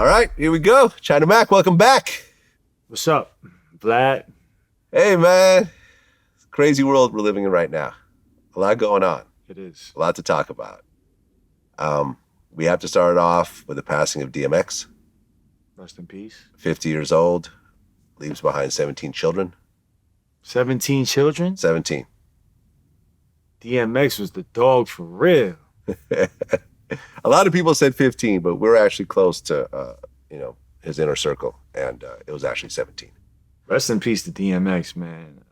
All right, here we go. China Mac, welcome back. What's up, Vlad? Hey, man. It's a crazy world we're living in right now. A lot going on. It is. A lot to talk about. We have to start off with the passing of DMX. Rest in peace. 50 years old, leaves behind 17 children. 17 children? 17. DMX was the dog for real. A lot of people said 15, but we're actually close to, his inner circle, and it was actually 17. Rest in peace to DMX, man.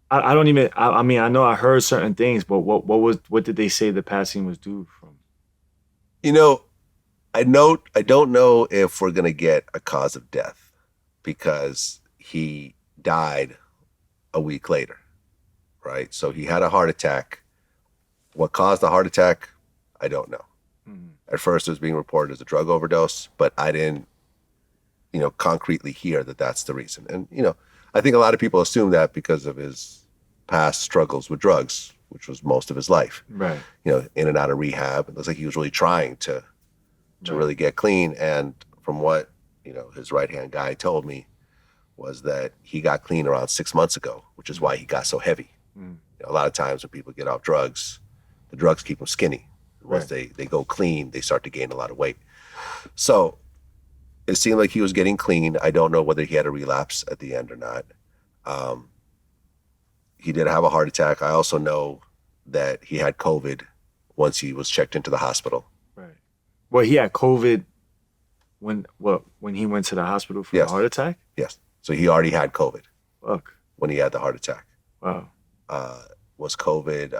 I don't even. I mean, I know I heard certain things, but what did they say the passing was due from? I don't know if we're gonna get a cause of death because he died a week later, right? So he had a heart attack. What caused the heart attack, I don't know. Mm-hmm. At first, it was being reported as a drug overdose, but I didn't, concretely hear that that's the reason. And, I think a lot of people assume that because of his past struggles with drugs, which was most of his life. Right. In and out of rehab. It looks like he was really trying to really get clean. And from what, his right-hand guy told me was that he got clean around 6 months ago, which is why he got so heavy. Mm. A lot of times when people get off drugs, the drugs keep them skinny. Once they go clean, they start to gain a lot of weight. So it seemed like he was getting clean. I don't know whether he had a relapse at the end or not. He did have a heart attack. I also know that he had COVID once he was checked into the hospital. Right. Well, he had COVID when he went to the hospital for a heart attack? Yes. So he already had COVID. Fuck. When he had the heart attack. Wow. Was COVID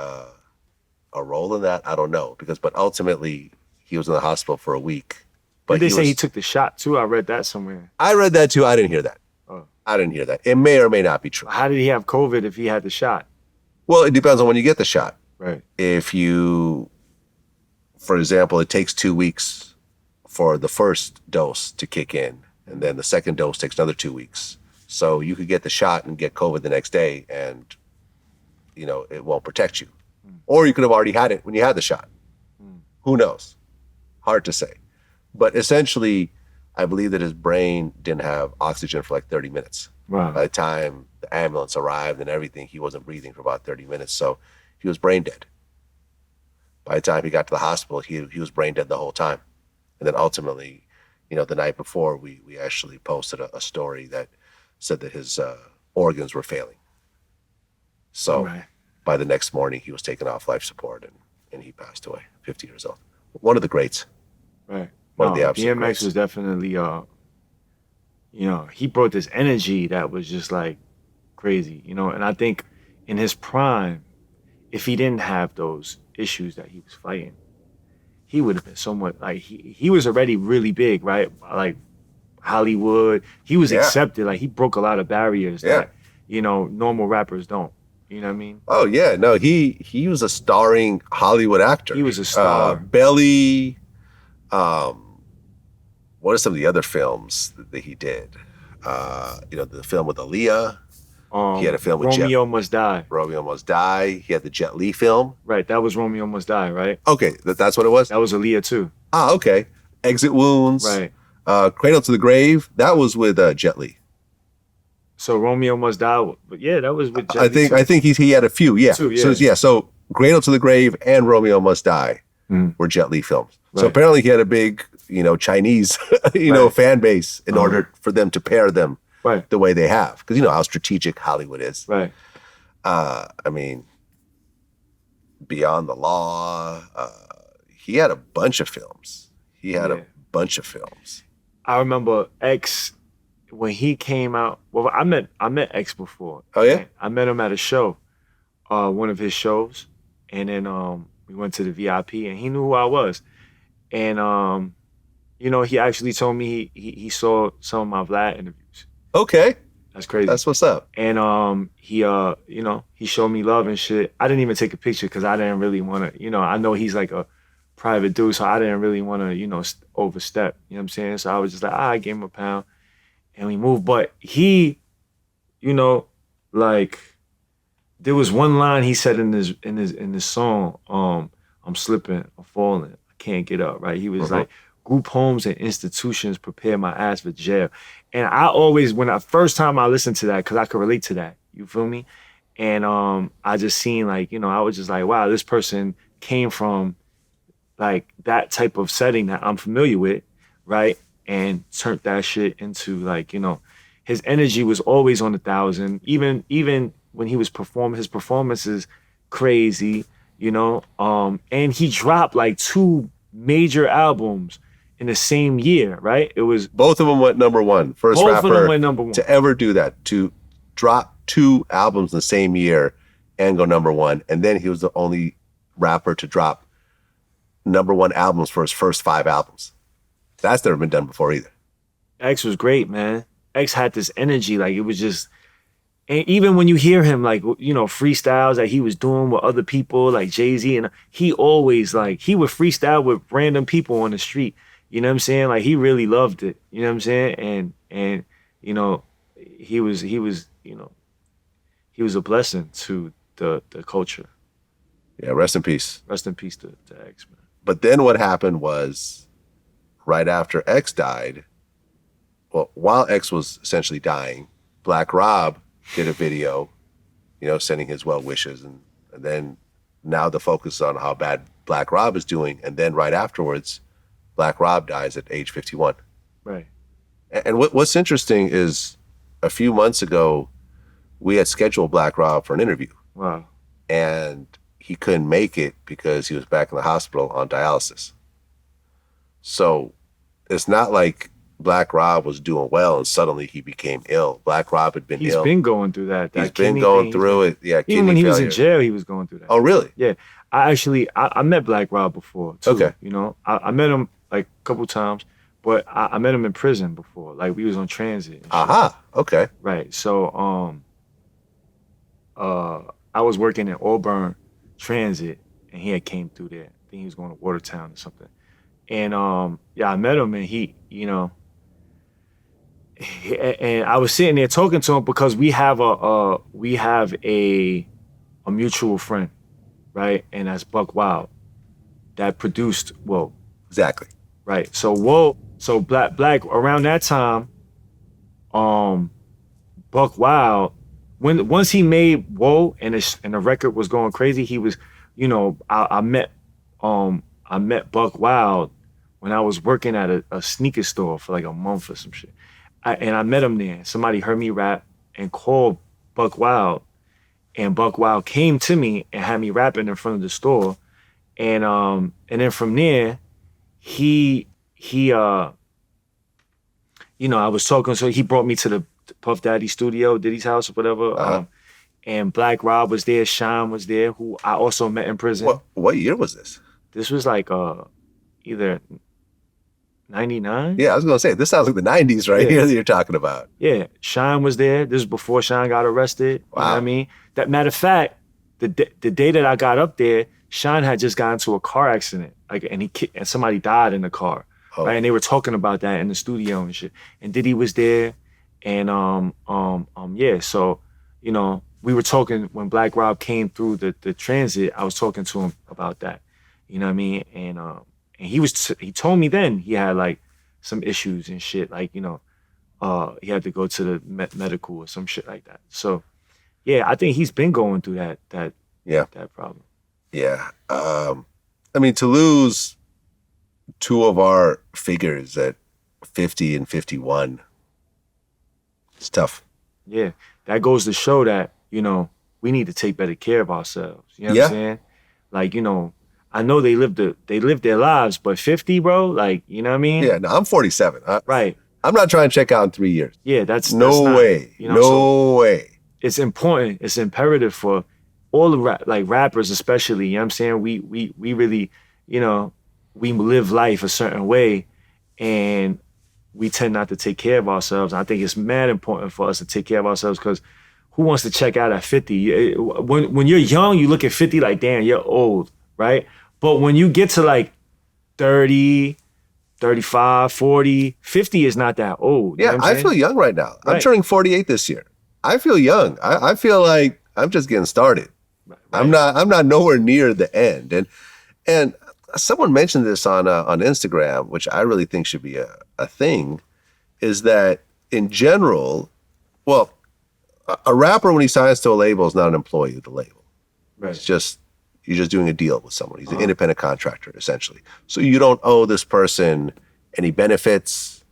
a role in that? I don't know. But ultimately, he was in the hospital for a week. But did they say he took the shot too? I read that somewhere. I read that too. I didn't hear that. Oh. I didn't hear that. It may or may not be true. How did he have COVID if he had the shot? Well, it depends on when you get the shot. Right. If you, for example, it takes 2 weeks for the first dose to kick in, and then the second dose takes another 2 weeks. So you could get the shot and get COVID the next day, and it won't protect you. Or you could have already had it when you had the shot. Who knows? Hard to say. But essentially, I believe that his brain didn't have oxygen for like 30 minutes. Wow. By the time the ambulance arrived and everything, he wasn't breathing for about 30 minutes. So he was brain dead. By the time he got to the hospital, he was brain dead the whole time. And then ultimately, the night before, we actually posted a story that said that his organs were failing. So by the next morning, he was taken off life support and he passed away, 50 years old. One of the greats. Right. One of the absolute DMX greats. was definitely, he brought this energy that was just like crazy, and I think in his prime, if he didn't have those issues that he was fighting, he would have been somewhat like, he was already really big, right? Like Hollywood, he was accepted, like he broke a lot of barriers that, normal rappers don't. You know what I mean? Oh, yeah. No, he was a starring Hollywood actor. He was a star. Belly. What are some of the other films that he did? The film with Aaliyah. He had a film with Romeo Must Die. Romeo Must Die. He had the Jet Li film. Right, that was Romeo Must Die, right? Okay, that's what it was? That was Aaliyah too. Ah, okay. Exit Wounds. Right. Cradle to the Grave. That was with Jet Li. So Romeo Must Die, but yeah, that was with Jet Li. I think he had a few, yeah. Two, yeah. So Cradle to the Grave and Romeo Must Die were Jet Li films. Right. So apparently he had a big, Chinese, fan base in order for them to pair them the way they have. Because you know how strategic Hollywood is. Right. Beyond the Law. He had a bunch of films. I remember X when he came out. Well, I met X before. Oh yeah. I met him at a show, one of his shows, and then we went to the VIP, and he knew who I was, and he actually told me he saw some of my Vlad interviews. Okay. That's crazy. That's what's up. And he showed me love and shit. I didn't even take a picture because I didn't really want to, I know he's like a private dude, so I didn't really want to, overstep. You know what I'm saying? So I was just like, I gave him a pound and we moved. But he, like, there was one line he said in this song, I'm slipping, I'm falling. I can't get up, right? He was like, group homes and institutions prepare my ass for jail. And I always, first time I listened to that, because I could relate to that, you feel me? And I just seen like, I was just like, wow, this person came from like that type of setting that I'm familiar with, right? And turned that shit into like, his energy was always on 1,000. Even when he was performing, his performances crazy, and he dropped like 2 major albums in the same year, right? It was both of them went number one. First both rapper of them went number one to ever do that, to drop 2 albums in the same year and go number one. And then he was the only rapper to drop number one albums for his first 5 albums. That's never been done before either. X was great, man. X had this energy, like it was just, and even when you hear him, like, freestyles that he was doing with other people, like Jay-Z, and he always, like, he would freestyle with random people on the street. You know what I'm saying? Like, he really loved it. You know what I'm saying? And he was a blessing to the culture. Yeah, rest in peace. Rest in peace to X, man. But then what happened was, right after X died, well, while X was essentially dying, Black Rob did a video, sending his well wishes. And then now the focus is on how bad Black Rob is doing. And then right afterwards, Black Rob dies at age 51. Right. And what's interesting is a few months ago, we had scheduled Black Rob for an interview. Wow. And he couldn't make it because he was back in the hospital on dialysis. So it's not like Black Rob was doing well and suddenly he became ill. Black Rob had been ill. He's been going through that. He's been going through it. Yeah, even when he was in jail, he was going through that. Oh, really? Yeah. I met Black Rob before, too. Okay. I met him like a couple times, but I met him in prison before. Like, we was on transit. Aha, okay. Right. So, I was working in Auburn Transit, and he had came through there. I think he was going to Watertown or something. And, I met him, and he, and I was sitting there talking to him because we have a mutual friend, right? And that's Buck Wild, that produced Whoa. Exactly. Right. So Black around that time, Buck Wild, once he made Whoa and the record was going crazy, he was, I met Buck Wild when I was working at a sneaker store for like a month or some shit. And I met him there. Somebody heard me rap and called Buck Wild. And Buck Wild came to me and had me rapping in front of the store. And then from there, I was talking, so he brought me to the Puff Daddy studio, Diddy's house or whatever. And Black Rob was there, Shyne was there, who I also met in prison. What year was this? This was like either 99? Yeah, I was going to say, this sounds like the 90s right here that you're talking about. Yeah, Shyne was there. This was before Shyne got arrested. Wow. You know what I mean? That matter of fact, the day that I got up there, Shyne had just got into a car accident, and somebody died in the car. Oh. Right? And they were talking about that in the studio and shit. And Diddy was there, and so we were talking when Black Rob came through the transit. I was talking to him about that. You know what I mean? And he told me then he had like some issues and shit, like he had to go to the medical or some shit like that. So yeah, I think he's been going through that problem. Yeah. To lose 2 of our figures at 50 and 51, it's tough. Yeah, that goes to show that we need to take better care of ourselves. You know what I'm saying? Like I know they lived their lives, but 50, bro, like, you know what I mean? Yeah, no, I'm 47. Right. I'm not trying to check out in 3 years. Yeah, that's no way. No way. It's important. It's imperative for all the rappers, especially. You know what I'm saying? We really, we live life a certain way, and we tend not to take care of ourselves. I think it's mad important for us to take care of ourselves, because who wants to check out at 50? When you're young, you look at 50 like, damn, you're old, right? But when you get to like 30, 35, 40, 50 is not that old. Yeah, I feel young right now. Right. I'm turning 48 this year. I feel young. I feel like I'm just getting started. Right. I'm not nowhere near the end. And someone mentioned this on Instagram, which I really think should be a thing, is that in general, well, a rapper when he signs to a label is not an employee of the label. Right. It's just you're just doing a deal with someone. He's an independent contractor essentially. So you don't owe this person any benefits,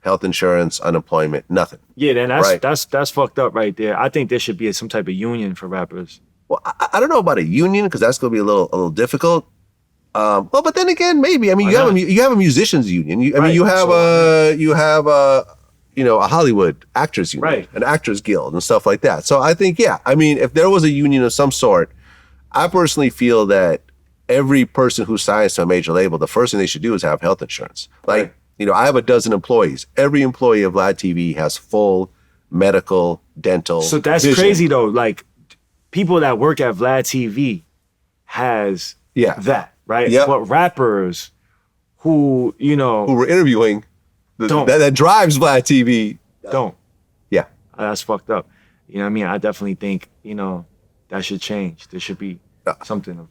health insurance, unemployment, nothing. Yeah, then that's Right. that's fucked up right there. I think there should be some type of union for rappers. Well, I don't know about a union because that's going to be a little difficult. Well, but then again, maybe. I mean, Why you have not? you have a musicians union. I mean, Right, you have so a Hollywood actors union, Right. an actors guild, and stuff like that. So I think, yeah, I mean, if there was a union of some sort, I personally feel that every person who signs to a major label, the first thing they should do is have health insurance. Like, Right. I have a dozen employees. Every employee of VladTV has full medical, dental. So that's vision. crazy though. Like people that work at Vlad TV has Yeah. that, right? Yep. But rappers who, Who we're interviewing Don't. that drives VladTV. don't. Yeah. That's fucked up. You know what I mean? I definitely think, that should change. There should be something.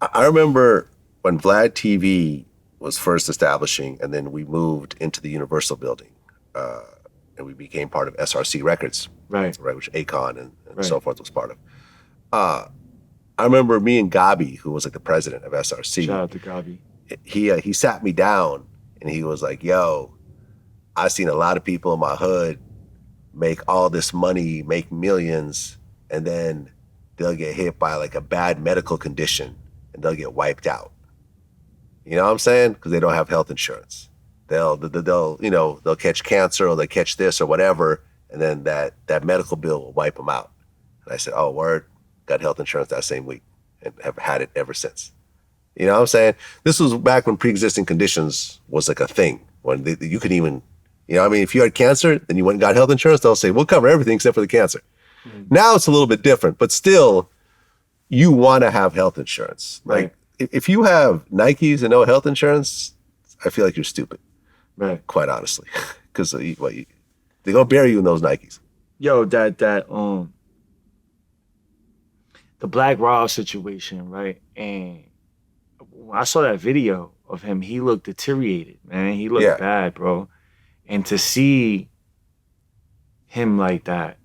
I remember when Vlad TV was first establishing, and then we moved into the Universal building, and we became part of SRC Records, Right. which Akon and Right. so forth was part of. I remember me and Gabi, who was like the president of SRC, Shout out to Gabi. he sat me down and he was like, "Yo, I've seen a lot of people in my hood make all this money, make millions, and then they'll get hit by like a bad medical condition and they'll get wiped out. You know what I'm saying? Because they don't have health insurance. They'll catch cancer or they catch this or whatever, and then that medical bill will wipe them out." And I said, "Oh, word." Got health insurance that same week and have had it ever since. You know what I'm saying? This was back when pre-existing conditions was like a thing. When you could even, if you had cancer, then you went and got health insurance, they'll say, we'll cover everything except for the cancer. Mm-hmm. Now it's a little bit different, but still, you want to have health insurance. Right. Like, if you have Nikes and no health insurance, I feel like you're stupid. Right. Quite honestly. Because they're going to bury you in those Nikes. Yo, the Black Rob situation, right? And when I saw that video of him, he looked deteriorated, man. He looked bad, bro. And to see him like that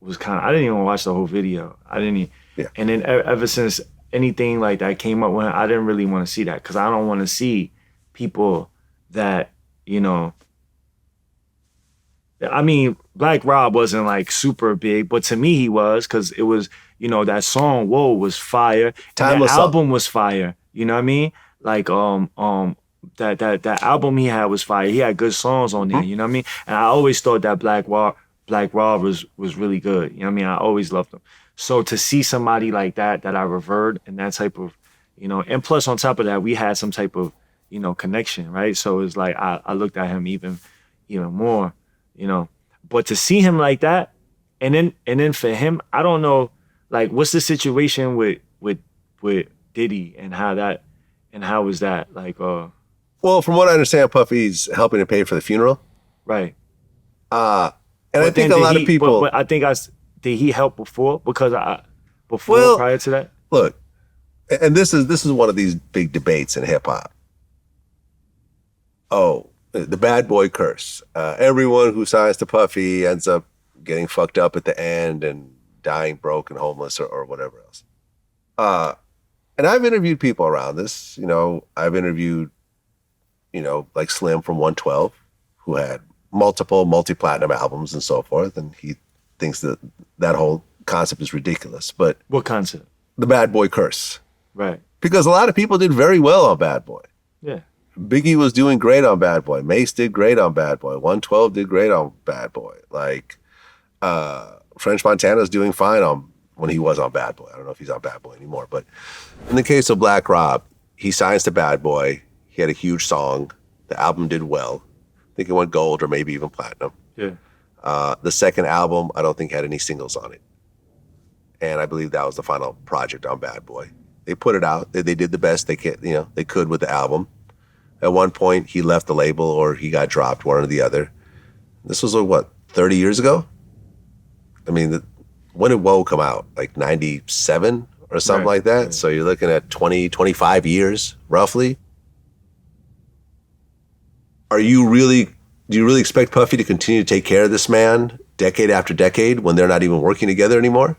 was I didn't even watch the whole video. I didn't even, and then ever since anything like that came up with him, I didn't really want to see that because I don't want to see people that, I mean, Black Rob wasn't like super big, but to me he was because it was, that song "Whoa" was fire. Timeless that song. album was fire. You know what I mean? Like that album he had was fire. He had good songs on there. Mm-hmm. You know what I mean? And I always thought that Black Rob was really good. You know what I mean? I always loved him. So to see somebody like that I revered and that type of, and plus on top of that, we had some type of, connection, right? So it's like I looked at him even more, But to see him like that, and then for him, I don't know, like what's the situation with Diddy and how was that like? Well, from what I understand, Puffy's helping to pay for the funeral. Right. And I think a lot of people. But I think did he help before? Because prior to that. Look, and this is one of these big debates in hip hop. Oh, the bad boy curse. Everyone who signs to Puffy ends up getting fucked up at the end and dying broke and homeless or whatever else. And I've interviewed people around this. I've interviewed, like Slim from 112, who had multi-platinum albums and so forth, and he thinks that whole concept is ridiculous. But what concept? The bad boy curse. Right. Because a lot of people did very well on Bad Boy. Yeah. Biggie was doing great on Bad Boy. Mace did great on Bad Boy. 112 did great on Bad Boy. Like, French Montana's doing fine when he was on Bad Boy. I don't know if he's on Bad Boy anymore. But in the case of Black Rob, he signs to Bad Boy. He had a huge song. The album did well. I think it went gold or maybe even platinum. Yeah. The second album, I don't think had any singles on it. And I believe that was the final project on Bad Boy. They put it out. They did the best they could with the album. At one point, he left the label or he got dropped, one or the other. This was, 30 years ago? I mean, when did Whoa come out? Like 97 or something Right, like that. right. So you're looking at 20, 25 years roughly. Do you really expect Puffy to continue to take care of this man decade after decade when they're not even working together anymore?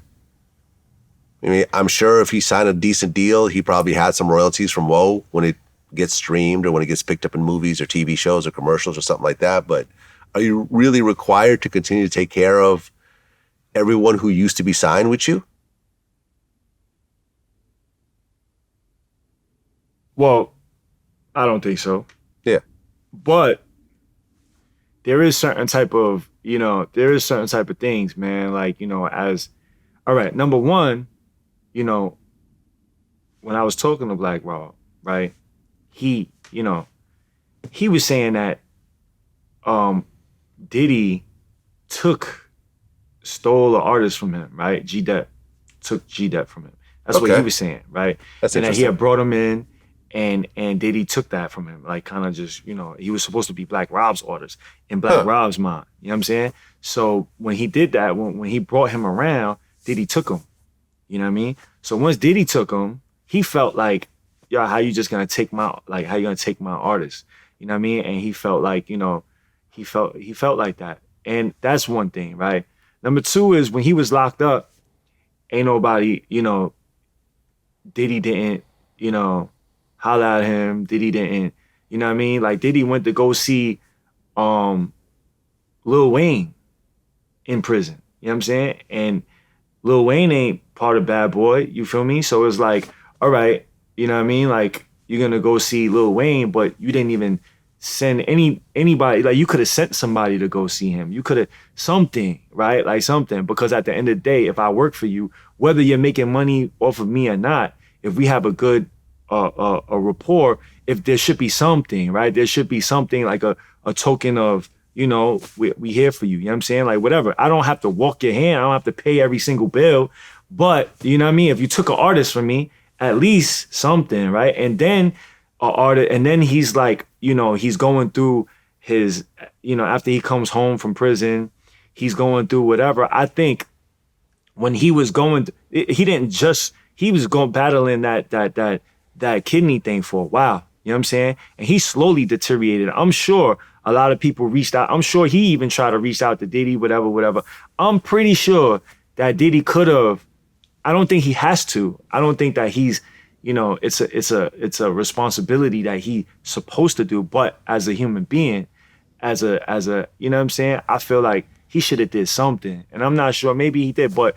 I mean, I'm sure if he signed a decent deal, he probably had some royalties from Woe when it gets streamed or when it gets picked up in movies or TV shows or commercials or something like that. But are you really required to continue to take care of everyone who used to be signed with you? Well, I don't think so. Yeah. But there is certain type of, there is certain type of things, man. Like, as all right, number one, you know, when I was talking to Black Rob, right? He, he was saying that Diddy took stole an artist from him, right? G Dep took G Dep from him. That's what he Okay. was saying, right? That's And that he interesting. had brought him in and Diddy took that from him. Like kind of just, he was supposed to be Black Rob's artist in Black Huh. Rob's mind. You know what I'm saying? So when he did that, when he brought him around, Diddy took him. You know what I mean? So once Diddy took him, he felt like, yo, how you just gonna take how you gonna take my artist? You know what I mean? And he felt like, he felt like that. And that's one thing, right? Number two is when he was locked up, ain't nobody, Diddy didn't, holler at him. Diddy didn't, you know what I mean? Like Diddy went to go see um Lil Wayne in prison. You know what I'm saying? And Lil Wayne ain't part of Bad Boy, you feel me? So it's like, all right, you know what I mean? Like you're gonna go see Lil Wayne, but you didn't even send anybody. Like you could have sent somebody to go see him. You could have something, right? Like something. Because at the end of the day, if I work for you, whether you're making money off of me or not, if we have a good a rapport, if there should be something, right? There should be something like a token of, we here for you. You know what I'm saying? Like whatever. I don't have to walk your hand. I don't have to pay every single bill. But you know what I mean? If you took an artist from me, at least something, right? And then and then he's like, he's going through his, after he comes home from prison, he's going through whatever. I think when he was going, he didn't just, he was going battling that kidney thing for a while. You know what I'm saying? And he slowly deteriorated. I'm sure a lot of people reached out. I'm sure he even tried to reach out to Diddy, whatever, whatever. I'm pretty sure that Diddy could have. I don't think he has to. I don't think that he's, it's a responsibility that he's supposed to do. But as a human being, as a, you know what I'm saying? I feel like he should have did something. And I'm not sure. Maybe he did, but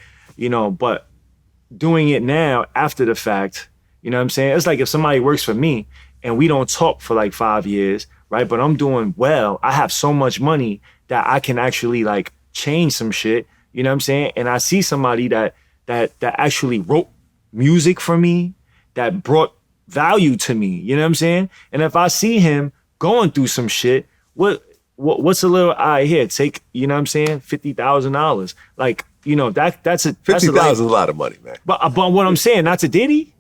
doing it now after the fact, you know what I'm saying? It's like if somebody works for me and we don't talk for like 5 years, right? But I'm doing well. I have so much money that I can actually like change some shit. You know what I'm saying? And I see somebody that actually wrote music for me, that brought value to me. You know what I'm saying? And if I see him going through some shit, what's a little here? Take, you know what I'm saying, $50,000. Like, that's a 50,000 is a lot of money, man. But what I'm saying, not to Diddy.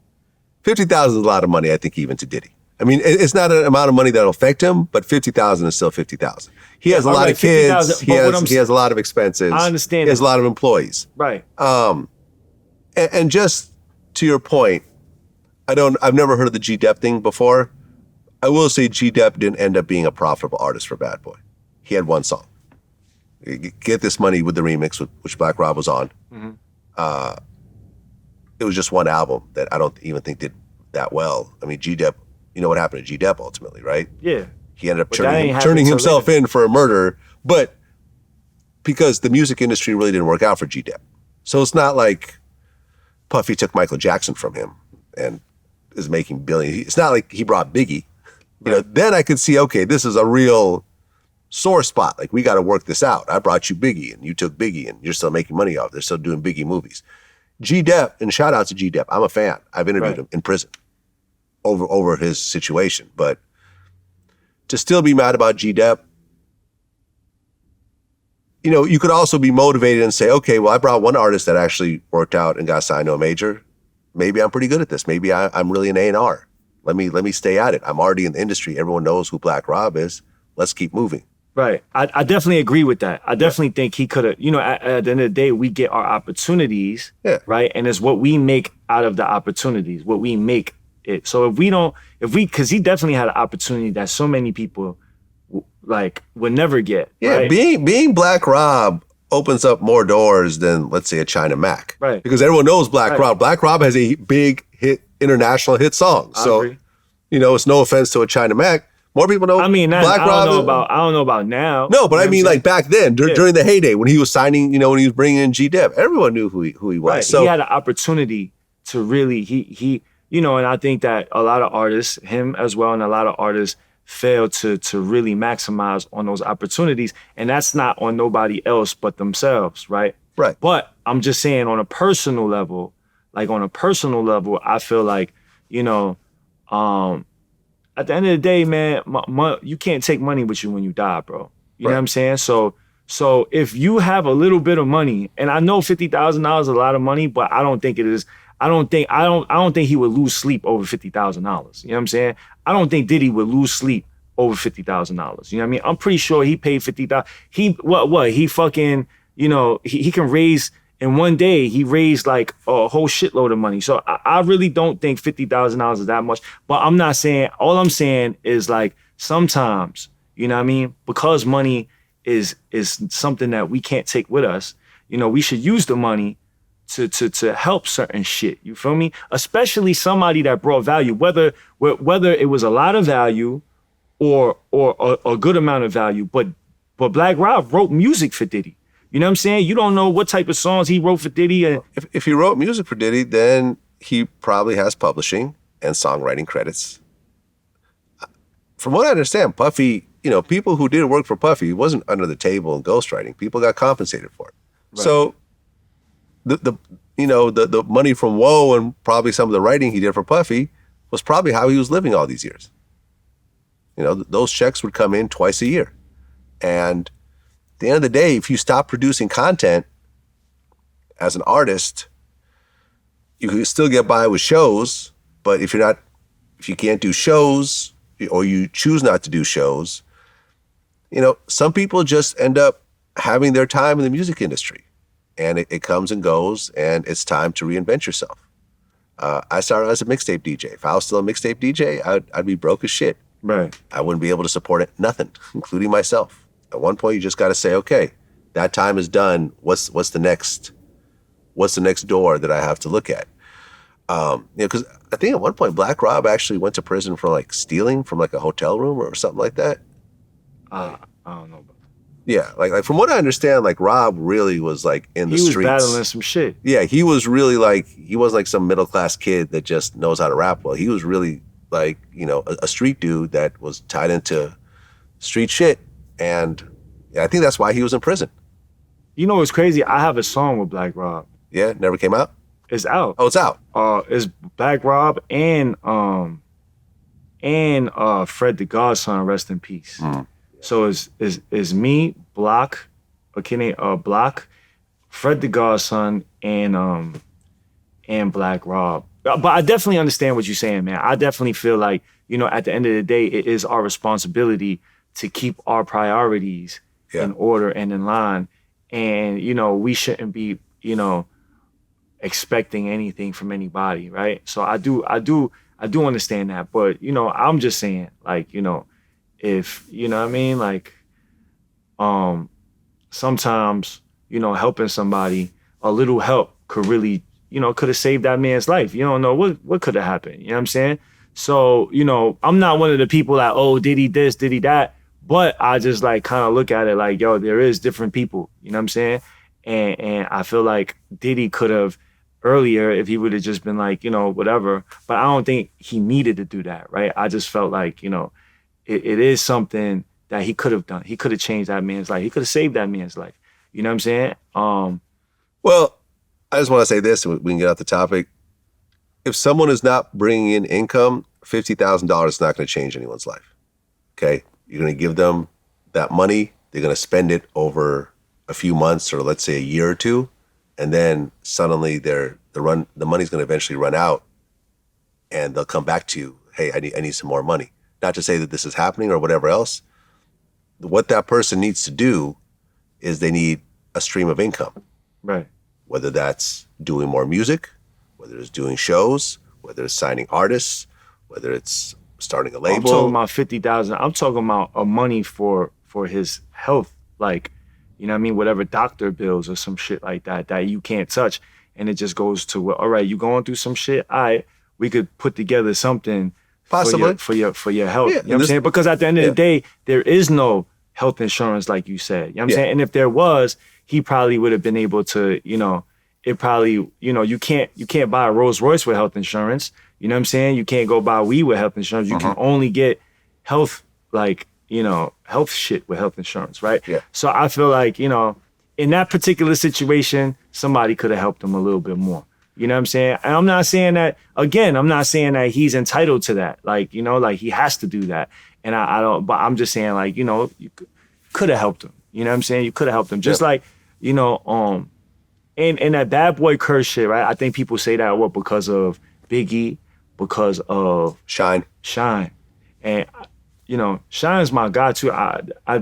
50,000 is a lot of money, I think, even to Diddy. I mean, it's not an amount of money that'll affect him, but 50,000 is still 50,000. He has a lot of kids. He has a lot of expenses. I understand. He has a lot of employees. Right. And just to your point, I've never heard of the G Dep thing before. I will say G Dep didn't end up being a profitable artist for Bad Boy. He had one song. Get This Money with the remix, which Black Rob was on. Mm-hmm. It was just one album that I don't even think did that well. I mean, G Dep, you know what happened to G Dep ultimately, right? Yeah. He ended up turning himself later. in for a murder, but because the music industry really didn't work out for G Dep. So it's not like Puffy took Michael Jackson from him and is making billions. It's not like he brought Biggie. Then I could see, okay, this is a real sore spot. Like, we got to work this out. I brought you Biggie and you took Biggie and you're still making money off it. They're still doing Biggie movies. G Dep, and shout out to G Dep. I'm a fan. I've interviewed him in prison over his situation. But to still be mad about G Dep, you could also be motivated and say, okay, well, I brought one artist that actually worked out and got signed to a major. Maybe I'm pretty good at this. Maybe I'm really an A&R. Let me stay at it. I'm already in the industry. Everyone knows who Black Rob is. Let's keep moving. Right. I definitely agree with that. I definitely think he could have, at the end of the day, we get our opportunities, Yeah. right? And it's what we make out of the opportunities, what we make it. So because he definitely had an opportunity that so many people would never get. Yeah, right? being Black Rob opens up more doors than, let's say, a China Mac. Right. Because everyone knows Black Right. Rob. Black Rob has a big international hit song. I So, agree. It's no offense to a China Mac. More people know I mean, Black Rob. I don't know about now. No, but You know I mean, what I'm like back then, during the heyday, when he was signing, when he was bringing in G-Dep, everyone knew who he was. Right. So he had an opportunity to really, and I think that a lot of artists, him as well, and a lot of artists fail to really maximize on those opportunities. And that's not on nobody else but themselves, right? Right. But I'm just saying on a personal level, I feel like, at the end of the day, man, you can't take money with you when you die, bro. You know what I'm saying? So if you have a little bit of money, and I know $50,000 is a lot of money, but I don't think it is. I don't think he would lose sleep over $50,000. You know what I'm saying? I don't think Diddy would lose sleep over $50,000. You know what I mean? I'm pretty sure he paid $50,000. He fucking, he can raise. In one day, he raised like a whole shitload of money. So I really don't think $50,000 is that much. But all I'm saying is like sometimes, you know what I mean? Because money is something that we can't take with us, we should use the money to help certain shit. You feel me? Especially somebody that brought value, whether it was a lot of value or a good amount of value. But Black Rob wrote music for Diddy. You know what I'm saying? You don't know what type of songs he wrote for Diddy. if he wrote music for Diddy, then he probably has publishing and songwriting credits. From what I understand, Puffy, people who did work for Puffy, wasn't under the table and ghostwriting. People got compensated for it. Right. So the money from Woe and probably some of the writing he did for Puffy was probably how he was living all these years. Those checks would come in twice a year. And at the end of the day, if you stop producing content as an artist, you can still get by with shows, but if you can't do shows or you choose not to do shows, some people just end up having their time in the music industry, and it comes and goes, and it's time to reinvent yourself. I started as a mixtape DJ. If I was still a mixtape DJ, I'd be broke as shit. Right. I wouldn't be able to support it, nothing, including myself. At one point, you just got to say, okay, that time is done. What's the next door that I have to look at? Because I think at one point Black Rob actually went to prison for like stealing from like a hotel room or something like that. I don't know. Yeah, like from what I understand, like Rob really was like in the streets. He was battling some shit. Yeah, he was really like, he wasn't like some middle class kid that just knows how to rap well. He was really like, a street dude that was tied into street shit. And I think that's why he was in prison. You know what's crazy? I have a song with Black Rob. Yeah, never came out? It's out. Oh, it's out. It's Black Rob and Fred the Godson, rest in peace. Mm. So it's me, Block, Block, Fred the Godson, and Black Rob. But I definitely understand what you're saying, man. I definitely feel like, at the end of the day, it is our responsibility to keep our priorities in order and in line. And, we shouldn't be, expecting anything from anybody, right? So I do understand that. But, I'm just saying, like, if, what I mean? Like, sometimes, helping somebody, a little help could really, could have saved that man's life. You don't know what could have happened. You know what I'm saying? So, I'm not one of the people that, oh, Diddy this, Diddy that. But I just like kind of look at it like, yo, there is different people. You know what I'm saying? And I feel like Diddy could have earlier if he would have just been like, whatever. But I don't think he needed to do that, right? I just felt like, it is something that he could have done. He could have changed that man's life. He could have saved that man's life. You know what I'm saying? Well, I just want to say this, and we can get off the topic. If someone is not bringing in income, $50,000 is not going to change anyone's life. Okay? You're going to give them that money. They're going to spend it over a few months or let's say a year or two. And then suddenly the money's going to eventually run out and they'll come back to you. Hey, I need some more money. Not to say that this is happening or whatever else, what that person needs to do is they need a stream of income, Right. whether that's doing more music, whether it's doing shows, whether it's signing artists, whether it's starting a I'm talking label. about 50,000. I'm talking about money for his health, like, you know what I mean, whatever doctor bills or some shit like that that you can't touch, and it just goes to, well, all right, you going through some shit. All right, we could put together something Possibly. for your health. Yeah, You know what I'm saying? Because at the end of the day, there is no health insurance like you said. You know what I'm saying? And if there was, he probably would have been able to, it probably, you can't buy a Rolls Royce with health insurance. You know what I'm saying? You can't go buy weed with health insurance. You can only get health, like, health shit with health insurance, right? Yeah. So I feel like, in that particular situation, somebody could have helped him a little bit more. You know what I'm saying? And I'm not saying that, again, I'm not saying that he's entitled to that. Like, like he has to do that. And I don't, but I'm just saying, like, you could have helped him. You know what I'm saying? You could have helped him. Just like, and that bad boy curse shit, right? I think people say that, because of Biggie, because of Shyne. And, Shyne's my guy too.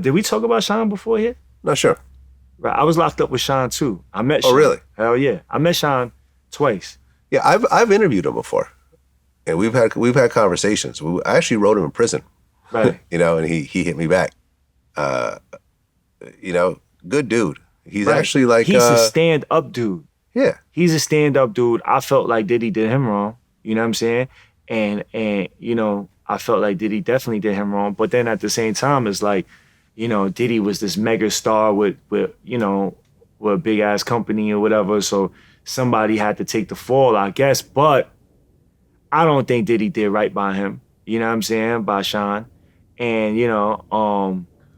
Did we talk about Shyne before here? Not sure. Right. I was locked up with Shyne too. I met Shyne. Oh, really? Hell yeah. I met Shyne twice. Yeah, I've interviewed him before, and we've had conversations. I actually wrote him in prison, Right. and he hit me back. Good dude. He's Right. actually like he's a stand-up dude. yeah. He's a stand-up dude. I felt like Diddy did him wrong. You know what I'm saying? And I felt like Diddy definitely did him wrong. But then at the same time, it's like, Diddy was this mega star with a big ass company or whatever. So somebody had to take the fall, I guess. But I don't think Diddy did right by him. You know what I'm saying? By Shyne. And,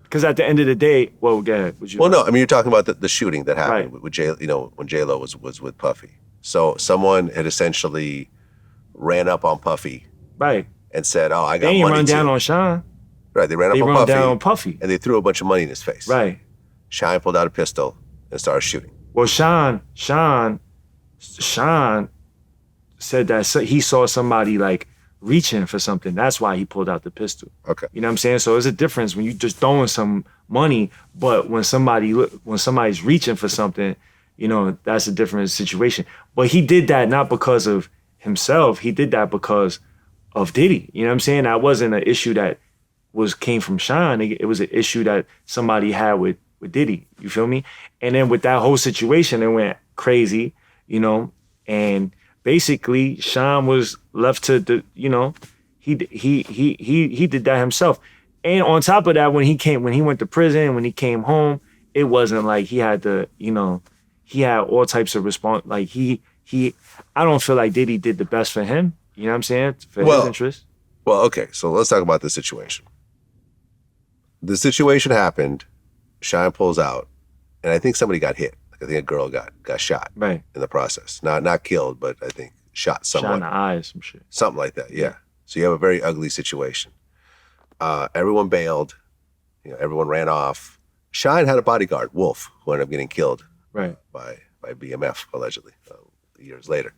because at the end of the day, well, go ahead. Well, no, I mean, you're talking about the shooting that happened Right. with J. When J.Lo was with Puffy. So someone had essentially ran up on Puffy Right. and said, "Oh, I got They ain't money run down too." on Shyne. Right, they ran They up on run Puffy, down on Puffy. and they threw a bunch of money in his face. Right. Shyne pulled out a pistol and started shooting. Well, Shyne said that he saw somebody like reaching for something. That's why he pulled out the pistol. Okay. You know what I'm saying? So there's a difference when you just throwing some money, but when somebody's reaching for something, that's a different situation. But he did that not because of himself. He did that because of Diddy. You know what I'm saying? That wasn't an issue that came from Shyne. It was an issue that somebody had with Diddy. You feel me? And then with that whole situation, it went crazy, and basically Shyne was left to he did that himself. And on top of that, when he went to prison, when he came home, it wasn't like he had to, he had all types of response. Like I don't feel like Diddy did the best for him. You know what I'm saying? For his interest. Well, okay, so let's talk about the situation. The situation happened. Shyne pulls out, and I think somebody got hit. Like, I think a girl got shot Right. in the process. Not killed, but I think shot Shot in someone. the eye or some shit. Something like that, yeah. So you have a very ugly situation. Everyone bailed. Everyone ran off. Shyne had a bodyguard, Wolf, who ended up getting killed Right. by BMF, allegedly, years later.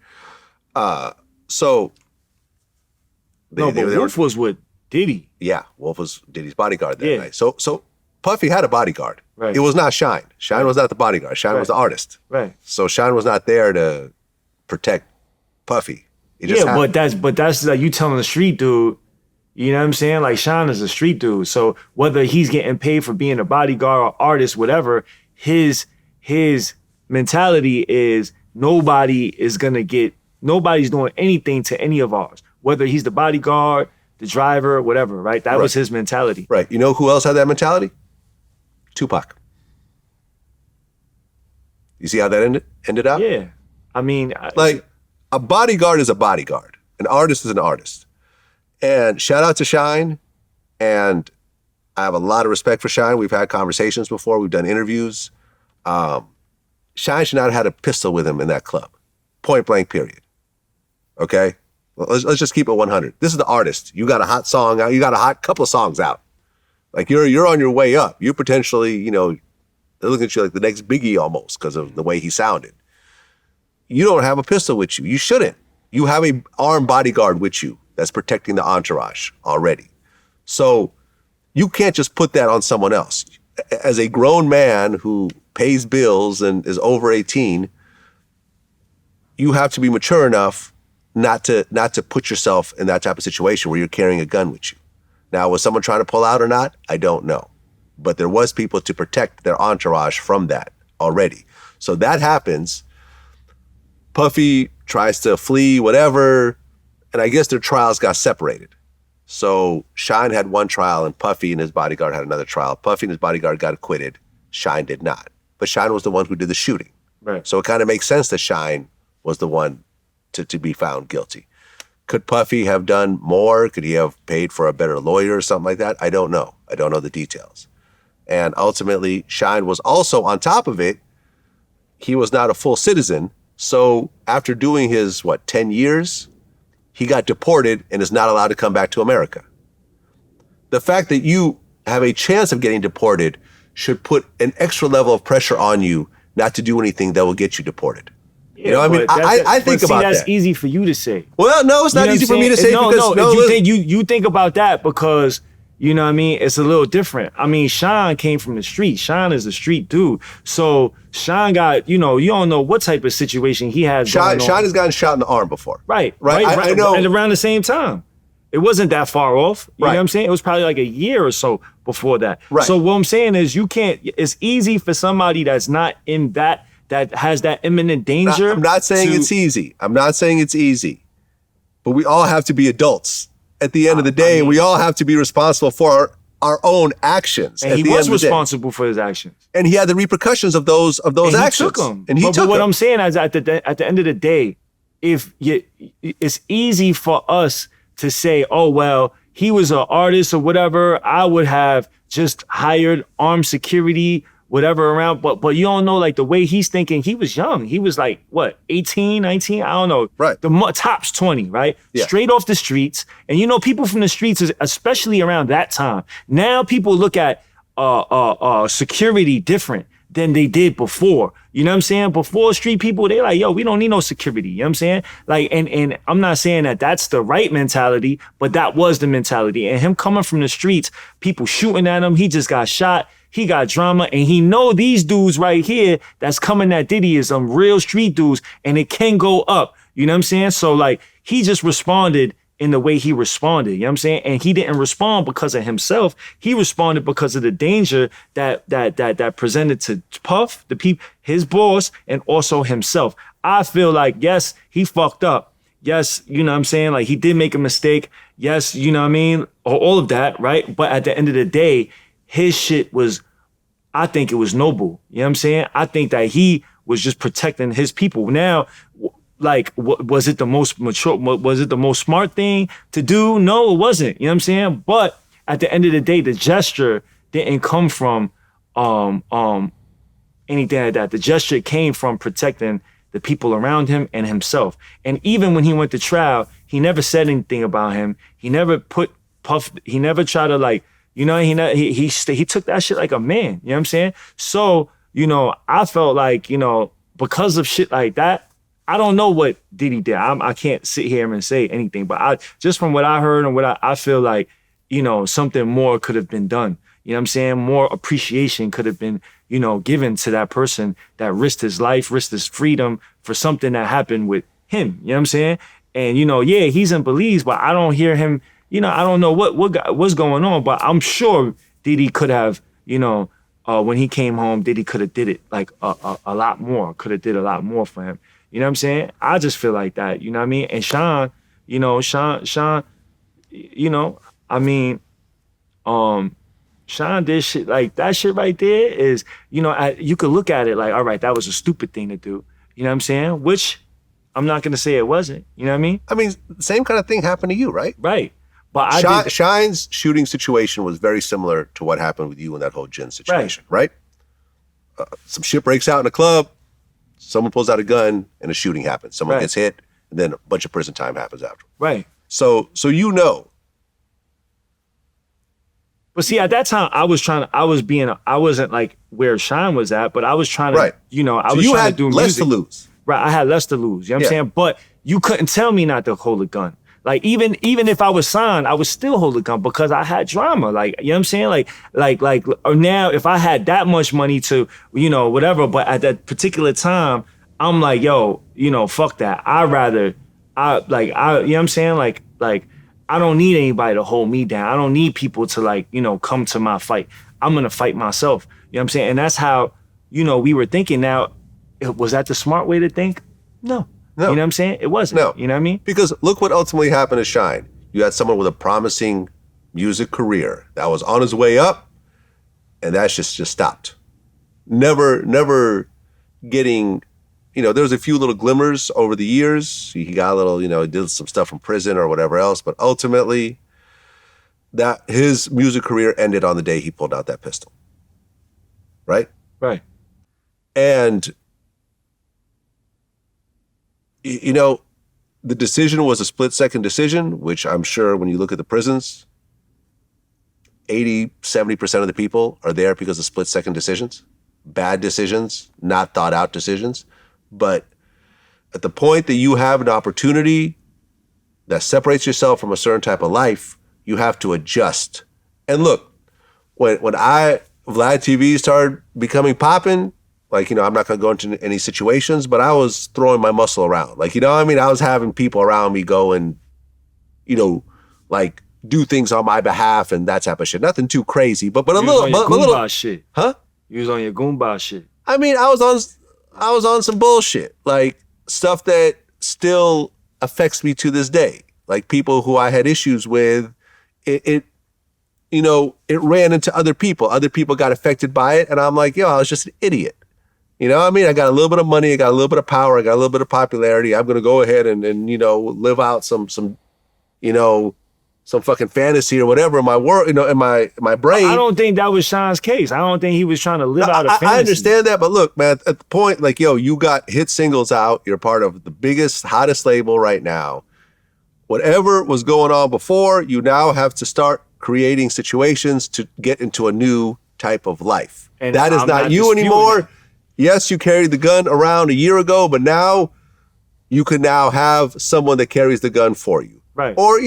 So... Wolf was with Diddy. Yeah, Wolf was Diddy's bodyguard that Yeah. night. So Puffy had a bodyguard. Right. It was not Shyne. Shyne was not the bodyguard. Shyne was the artist. Right. So Shyne was not there to protect Puffy. It just happened. but that's like you telling the street dude, you know what I'm saying? Like Shyne is a street dude. So whether he's getting paid for being a bodyguard or artist, whatever, his mentality is nobody's doing anything to any of ours. Whether he's the bodyguard, the driver, whatever, right? That was his mentality. Right. You know who else had that mentality? Tupac. You see how that ended up? Yeah. I mean, like a bodyguard is a bodyguard. An artist is an artist. And shout out to Shyne. And I have a lot of respect for Shyne. We've had conversations before. We've done interviews. Shyne should not have had a pistol with him in that club. Point blank, period. Okay? Let's just keep it 100. This is the artist. You got a hot song out. You got a hot couple of songs out. Like you're on your way up. You potentially, they're looking at you like the next Biggie almost because of the way he sounded. You don't have a pistol with you. You shouldn't. You have a armed bodyguard with you that's protecting the entourage already. So You can't just put that on someone else. As a grown man who pays bills and is over 18, you have to be mature enough not to put yourself in that type of situation where you're carrying a gun with you. Now, was someone trying to pull out or not? I don't know. But there was people to protect their entourage from that already. So that happens. Puffy tries to flee, whatever, and I guess their trials got separated. So Shyne had one trial and Puffy and his bodyguard had another trial. Puffy and his bodyguard got acquitted. Shyne did not. But Shyne was the one who did the shooting. Right. So it kind of makes sense that Shyne was the one to be found guilty. Could Puffy have done more? Could he have paid for a better lawyer or something like that? I don't know. I don't know the details. And ultimately, Shyne was also, on top of it, he was not a full citizen. So after doing his, 10 years, he got deported and is not allowed to come back to America. The fact that you have a chance of getting deported should put an extra level of pressure on you not to do anything that will get you deported. Yeah, you know what I mean? I think about that. That's easy for you to say. Well, no, it's not easy for me to say because you think about that because you know what I mean? It's a little different. I mean, Shyne came from the street. Shyne is a street dude. So Shyne got, you don't know what type of situation he has. Shyne has gotten shot in the arm before. Right. I know. And around the same time. It wasn't that far off. You know what I'm saying? It was probably like a year or so before that. Right. So what I'm saying is it's easy for somebody that's not in that has that imminent danger. I'm not saying it's easy. But we all have to be adults. At the end of the day, we all have to be responsible for our own actions. And he was responsible for his actions. And he had the repercussions of those actions. He took them. But what I'm saying is at the end of the day, it's easy for us to say, oh, well, he was an artist or whatever. I would have just hired armed security, whatever around. But you don't know, like, the way he's thinking. He was young. He was like, 18, 19? I don't know. Right. The tops 20, right? Yeah. Straight off the streets. And people from the streets, especially around that time, now people look at security different than they did before. You know what I'm saying? Before, street people, they like, yo, we don't need no security. You know what I'm saying? Like, and I'm not saying that that's the right mentality, but that was the mentality. And him coming from the streets, people shooting at him, he just got shot. He got drama, and he know these dudes right here that's coming at Diddy is some real street dudes, and it can go up. You know what I'm saying? So, like, he just responded in the way he responded. You know what I'm saying? And he didn't respond because of himself. He responded because of the danger that presented to Puff, the people, his boss, and also himself. I feel like, yes, he fucked up. Yes, you know what I'm saying? Like, he did make a mistake. Yes, you know what I mean? All of that, right? But at the end of the day, his shit was, I think it was noble. You know what I'm saying? I think that he was just protecting his people. Now, like, was it the most mature, was it the most smart thing to do? No, it wasn't. You know what I'm saying? But at the end of the day, the gesture didn't come from anything like that. The gesture came from protecting the people around him and himself. And even when he went to trial, he never said anything about him. He never put Puff, he never tried to, like, he took that shit like a man. You know what I'm saying? So, I felt like, because of shit like that, I don't know what Diddy did. I can't sit here and say anything, but just from what I heard and what I feel like, something more could have been done. You know what I'm saying? More appreciation could have been, given to that person that risked his life, risked his freedom for something that happened with him. You know what I'm saying? And, yeah, he's in Belize, but I don't hear him, I don't know what's going on, but I'm sure Diddy could have, when he came home, Diddy could have did it like a lot more, could have did a lot more for him. You know what I'm saying? I just feel like that, you know what I mean? And Shyne, Shyne did shit like that shit right there is, you could look at it like, all right, that was a stupid thing to do. You know what I'm saying? Which I'm not going to say it wasn't. You know what I mean? I mean, same kind of thing happened to you, right? Right. But Shyne's shooting situation was very similar to what happened with you in that whole gin situation, right? Some shit breaks out in a club. Someone pulls out a gun and a shooting happens. Someone gets hit, and then a bunch of prison time happens after. Right. So But see, at that time, I wasn't like where Shyne was at, but I was trying to, I was trying to do music. Less to lose. Right, I had less to lose. You know what I'm saying? But you couldn't tell me not to hold a gun. Like even if I was signed, I would still hold a gun because I had drama. Like, you know what I'm saying? Like or now if I had that much money to, whatever, but at that particular time, I'm like, yo, fuck that. You know what I'm saying? Like I don't need anybody to hold me down. I don't need people to come to my fight. I'm gonna fight myself. You know what I'm saying? And that's how, we were thinking. Now, was that the smart way to think? No. No. You know what I'm saying? It wasn't. No. You know what I mean? Because look what ultimately happened to Shyne. You had someone with a promising music career that was on his way up, and that's just stopped. Never getting, there was a few little glimmers over the years. He got a little, he did some stuff from prison or whatever else, but ultimately that his music career ended on the day he pulled out that pistol. Right? Right. And the decision was a split-second decision, which I'm sure when you look at the prisons, 80-70% of the people are there because of split-second decisions, bad decisions, not thought-out decisions. But at the point that you have an opportunity that separates yourself from a certain type of life, you have to adjust. And look, when VladTV started becoming popping, I'm not going to go into any situations, but I was throwing my muscle around. I was having people around me go and, do things on my behalf and that type of shit. Nothing too crazy, but a little shit. Huh? You was on your Goomba shit. I was on some bullshit, like stuff that still affects me to this day. Like people who I had issues with, it ran into other people. Other people got affected by it, and I'm like, yo, I was just an idiot. I got a little bit of money, I got a little bit of power, I got a little bit of popularity. I'm gonna go ahead and live out some fucking fantasy or whatever in my world, in my brain. I don't think that was Shyne's case. I don't think he was trying to live out a fantasy. I understand that, but look, man, at the point, you got hit singles out, you're part of the biggest, hottest label right now. Whatever was going on before, you now have to start creating situations to get into a new type of life. And that is not you anymore. That. Yes, you carried the gun around a year ago, but now you can now have someone that carries the gun for you. Right. Or,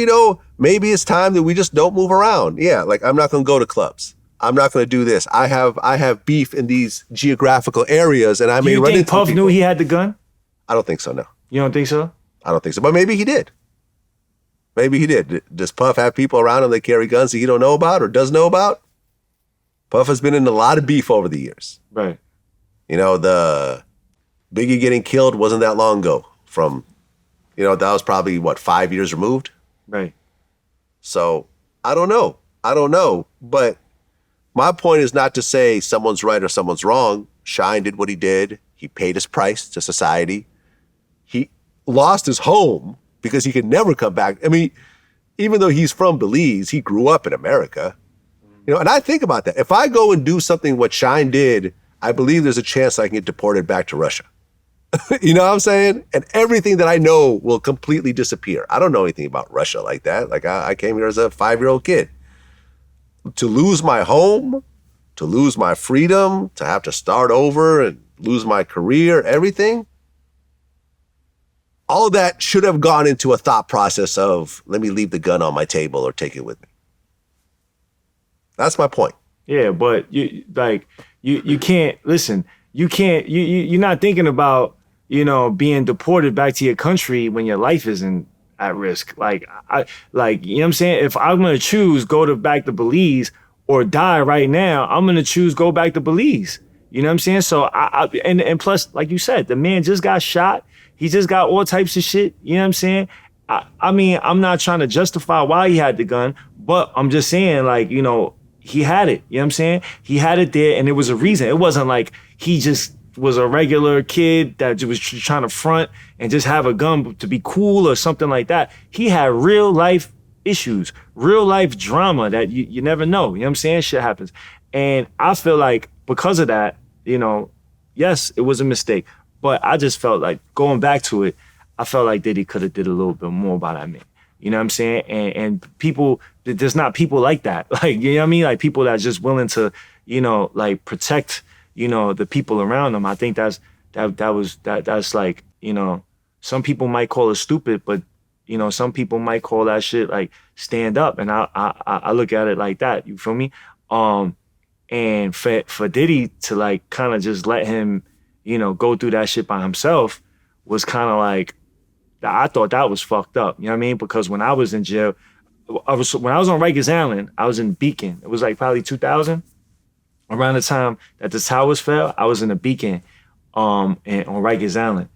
maybe it's time that we just don't move around. Yeah, I'm not going to go to clubs. I'm not going to do this. I have beef in these geographical areas, and I may run into people. Do you think Puff knew he had the gun? I don't think so, no. You don't think so? I don't think so, but maybe he did. Maybe he did. Does Puff have people around him that carry guns that he don't know about or does know about? Puff has been in a lot of beef over the years. Right. The Biggie getting killed wasn't that long ago from, that was probably, 5 years removed? Right. So, I don't know. But my point is not to say someone's right or someone's wrong. Shyne did what he did. He paid his price to society. He lost his home because he could never come back. I mean, even though he's from Belize, he grew up in America. And I think about that. If I go and do something what Shyne did, I believe there's a chance I can get deported back to Russia. You know what I'm saying? And everything that I know will completely disappear. I don't know anything about Russia like that. I came here as a 5-year-old kid. To lose my home, to lose my freedom, to have to start over and lose my career, everything. All of that should have gone into a thought process of, let me leave the gun on my table or take it with me. That's my point. Yeah, but you can't listen. You're not thinking about, being deported back to your country when your life isn't at risk. You know what I'm saying? If I'm going to choose back to Belize or die right now, I'm going to choose go back to Belize. You know what I'm saying? So and plus, like you said, the man just got shot. He just got all types of shit. You know what I'm saying? I mean, I'm not trying to justify why he had the gun, but I'm just saying, he had it. You know what I'm saying? He had it there, and there was a reason. It wasn't like he just was a regular kid that was trying to front and just have a gun to be cool or something like that. He had real life issues, real life drama that you never know. You know what I'm saying? Shit happens. And I feel like because of that, yes, it was a mistake. But I just felt like going back to it, I felt like Diddy could have did a little bit more by that man. You know what I'm saying? And people, there's not people like that. You know what I mean? People that's just willing to, protect, the people around them. I think that's some people might call it stupid, but, You know, some people might call that shit like stand up, and I look at it like that. You feel me? And for Diddy to like kind of just let him, you know, go through that shit by himself was kind of like, I thought that was fucked up. You know what I mean? Because when I was in jail, when I was on Rikers Island, I was in Beacon. It was like probably 2000. Around the time that the towers fell, I was in the Beacon, and on Rikers Island,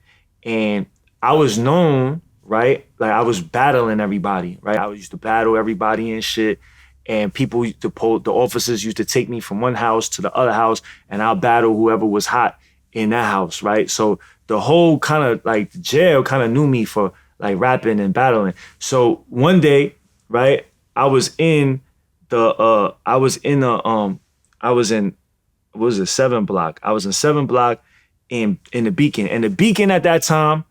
and I was known, right? Like I was battling everybody, right? I used to battle everybody and shit, and the officers used to take me from one house to the other house, and I'll battle whoever was hot in that house, right? So the whole kind of like jail kind of knew me for like rapping and battling. So one day, right, I was in what was it, 7 block. I was in 7 block in the Beacon. And the Beacon at that time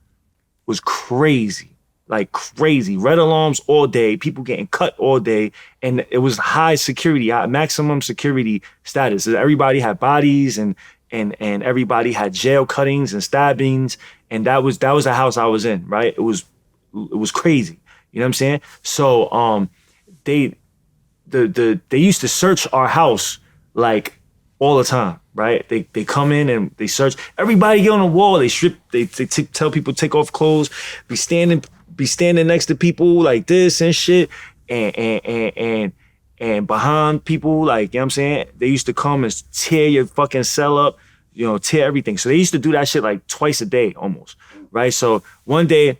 was crazy. Like crazy. Red alarms all day, people getting cut all day. And it was high security, maximum security status. Everybody had bodies and everybody had jail cuttings and stabbings. And that was the house I was in, right? It was crazy. You know what I'm saying? So they used to search our house like all the time, right? They come in and they search. Everybody get on the wall. They strip. They tell people to take off clothes. Be standing next to people like this and shit. And behind people, like, you know what I'm saying? They used to come and tear your fucking cell up, you know, tear everything. So they used to do that shit like twice a day almost, right? So one day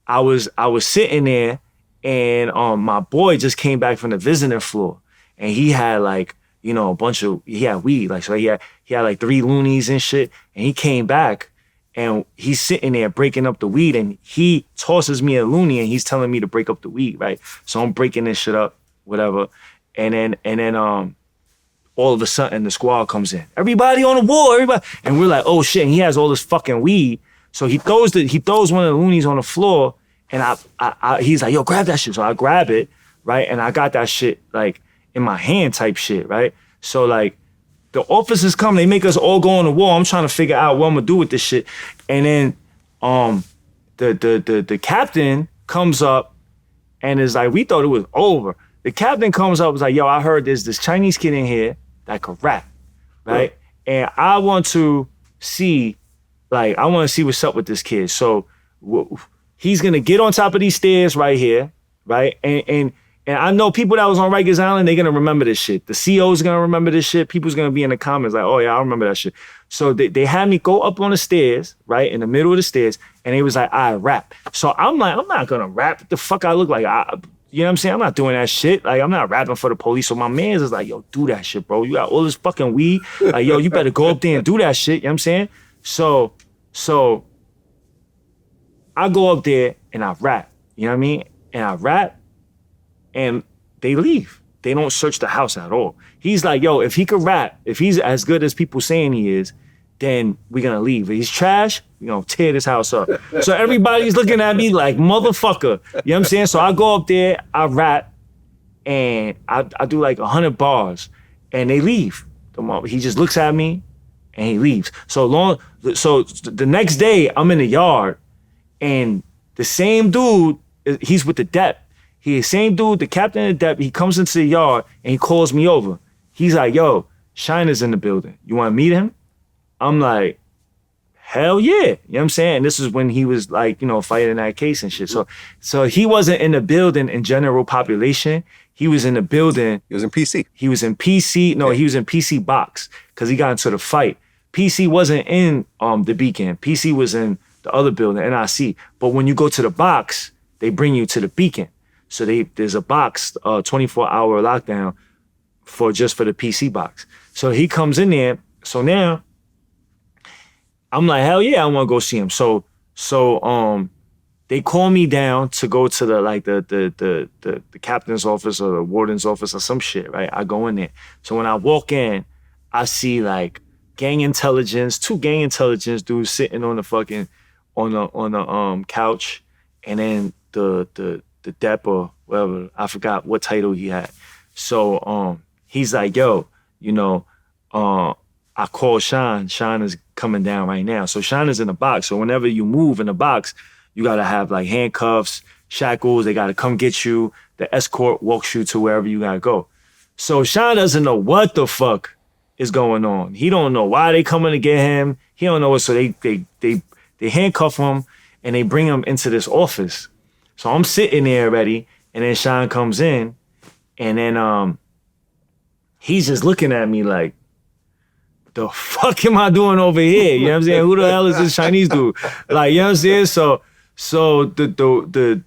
I was sitting there, and my boy just came back from the visiting floor, and he had like, you know, he had weed, like, so he had like 3 loonies and shit, and he came back, and he's sitting there breaking up the weed, and he tosses me a loony, and he's telling me to break up the weed, right? So I'm breaking this shit up, whatever, and then all of a sudden the squad comes in, everybody on the wall, everybody, and we're like, oh shit, and he has all this fucking weed, so he throws one of the loonies on the floor, and he's like, yo, grab that shit, so I grab it, right, and I got that shit like in my hand type shit, right? So like the officers come, they make us all go on the wall. I'm trying to figure out what I'm gonna do with this shit. And then the captain comes up and is like, we thought it was over. The captain comes up and was like, yo, I heard there's this Chinese kid in here that could rap, right? And I want to see what's up with this kid. So he's gonna get on top of these stairs right here, right? And I know people that was on Rikers Island, they're going to remember this shit. The CO's going to remember this shit. People's going to be in the comments like, oh, yeah, I remember that shit. So they had me go up on the stairs, right, in the middle of the stairs, and they was like, I rap. So I'm like, I'm not going to rap. What the fuck I look like? You know what I'm saying? I'm not doing that shit. Like, I'm not rapping for the police. So my man's is like, yo, do that shit, bro. You got all this fucking weed. Like, yo, you better go up there and do that shit. You know what I'm saying? So I go up there and I rap. You know what I mean? And I rap. And they leave. They don't search the house at all. He's like, yo, if he could rap, if he's as good as people saying he is, then we're gonna leave. If he's trash, we're gonna tear this house up. So everybody's looking at me like, motherfucker. You know what I'm saying? So I go up there, I rap, and I do like 100 bars, and they leave. He just looks at me, and he leaves. So the next day, I'm in the yard, and the same dude, he's with the dep. He the same dude, the captain of the dep, he comes into the yard and he calls me over. He's like, yo, Shyne is in the building. You want to meet him? I'm like, hell yeah. You know what I'm saying? And this is when he was like, you know, fighting that case and shit. So he wasn't in the building in general population. He was in the building. He was in PC. He was in PC. No, he was in PC box because he got into the fight. PC wasn't in the Beacon. PC was in the other building, NIC. But when you go to the box, they bring you to the Beacon. So there's a box, 24-hour lockdown for the PC box. So he comes in there. So now I'm like, hell yeah, I want to go see him. So they call me down to go to the captain's office or the warden's office or some shit, right? I go in there. So when I walk in, I see like two gang intelligence dudes sitting on the fucking on the couch, and then the dep or whatever, I forgot what title he had. So he's like, yo, you know, I call Shyne. Shyne is coming down right now. So Shyne is in the box. So whenever you move in the box, you gotta have like handcuffs. shackles. They got to come get you. The escort walks you to wherever you got to go. So Shyne doesn't know what the fuck is going on. He don't know why they coming to get him. He don't know what. So they handcuff him and they bring him into this office. So I'm sitting there already, and then Shyne comes in, and then he's just looking at me like, the fuck am I doing over here? You know what I'm saying? Who the hell is this Chinese dude? Like, you know what I'm saying? So the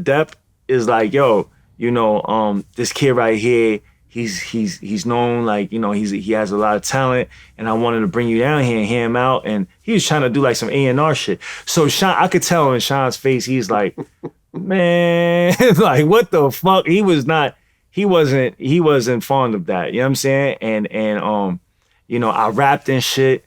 depth is like, yo, you know, this kid right here, he's known, like, you know, he has a lot of talent, and I wanted to bring you down here and hear him out. And he was trying to do like some A&R shit. So Shyne, I could tell in Shyne's face, he's like, man, like, what the fuck? He wasn't fond of that. You know what I'm saying? And you know, I rapped and shit,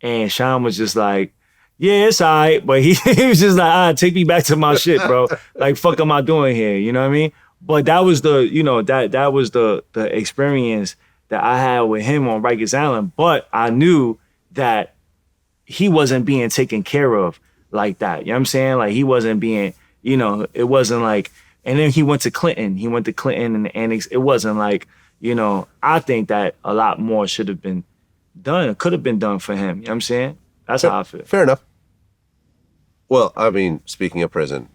and Shyne was just like, yeah, it's all right. But he was just like, all right, take me back to my shit, bro. Like, fuck am I doing here? You know what I mean? But that was the, you know, that was the experience that I had with him on Rikers Island. But I knew that he wasn't being taken care of like that. You know what I'm saying? Like, he wasn't being, you know, it wasn't like, and then he went to Clinton. He went to Clinton and the annex. It wasn't like, you know, I think that a lot more should have been done, could have been done for him. You know what I'm saying? That's how I feel. Fair enough. Well, I mean, speaking of prison,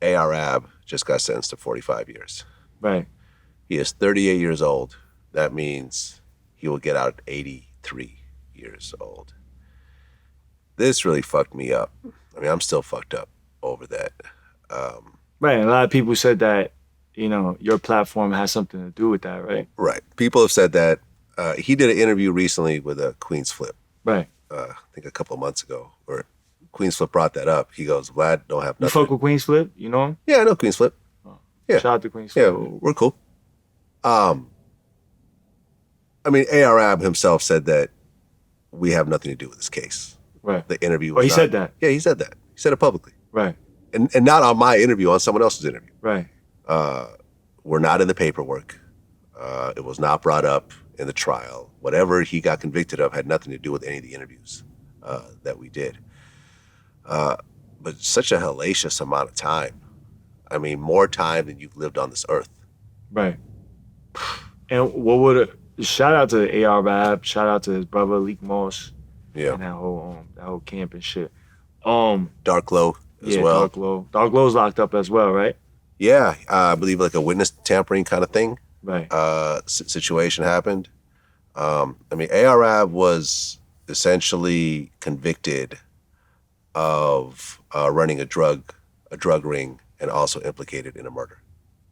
ARAB just got sentenced to 45 years. Right. He is 38 years old. That means he will get out at 83 years old. This really fucked me up. I mean, I'm still fucked up over that. Right. And a lot of people said that, you know, your platform has something to do with that, right? Right. People have said that. He did an interview recently with a Queen's Flip. Right. I think a couple of months ago, where Queen's Flip brought that up. He goes, Vlad don't have You nothing. fuck with Queen's Flip? You know him? Yeah, I know Queen's Flip. Yeah. Shout out to Queen's Flip. Yeah, we're cool. I mean, ARAB himself said that we have nothing to do with this case. Right. The interview Oh, was he not- said that? Yeah, he said that. He said it publicly. Right. And not on my interview, on someone else's interview. Right. We're not in the paperwork. It was not brought up in the trial. Whatever he got convicted of had nothing to do with any of the interviews that we did. But such a hellacious amount of time. I mean, more time than you've lived on this earth. Right. And what would shout out to ARAB, shout out to his brother Leek Moss, Yeah. and that whole camp and shit. Dark Low as well. Dark Low's locked up as well, right? Yeah, I believe like a witness tampering kind of thing. Right. Situation happened. I mean, ARAB was essentially convicted of running a drug ring and also implicated in a murder.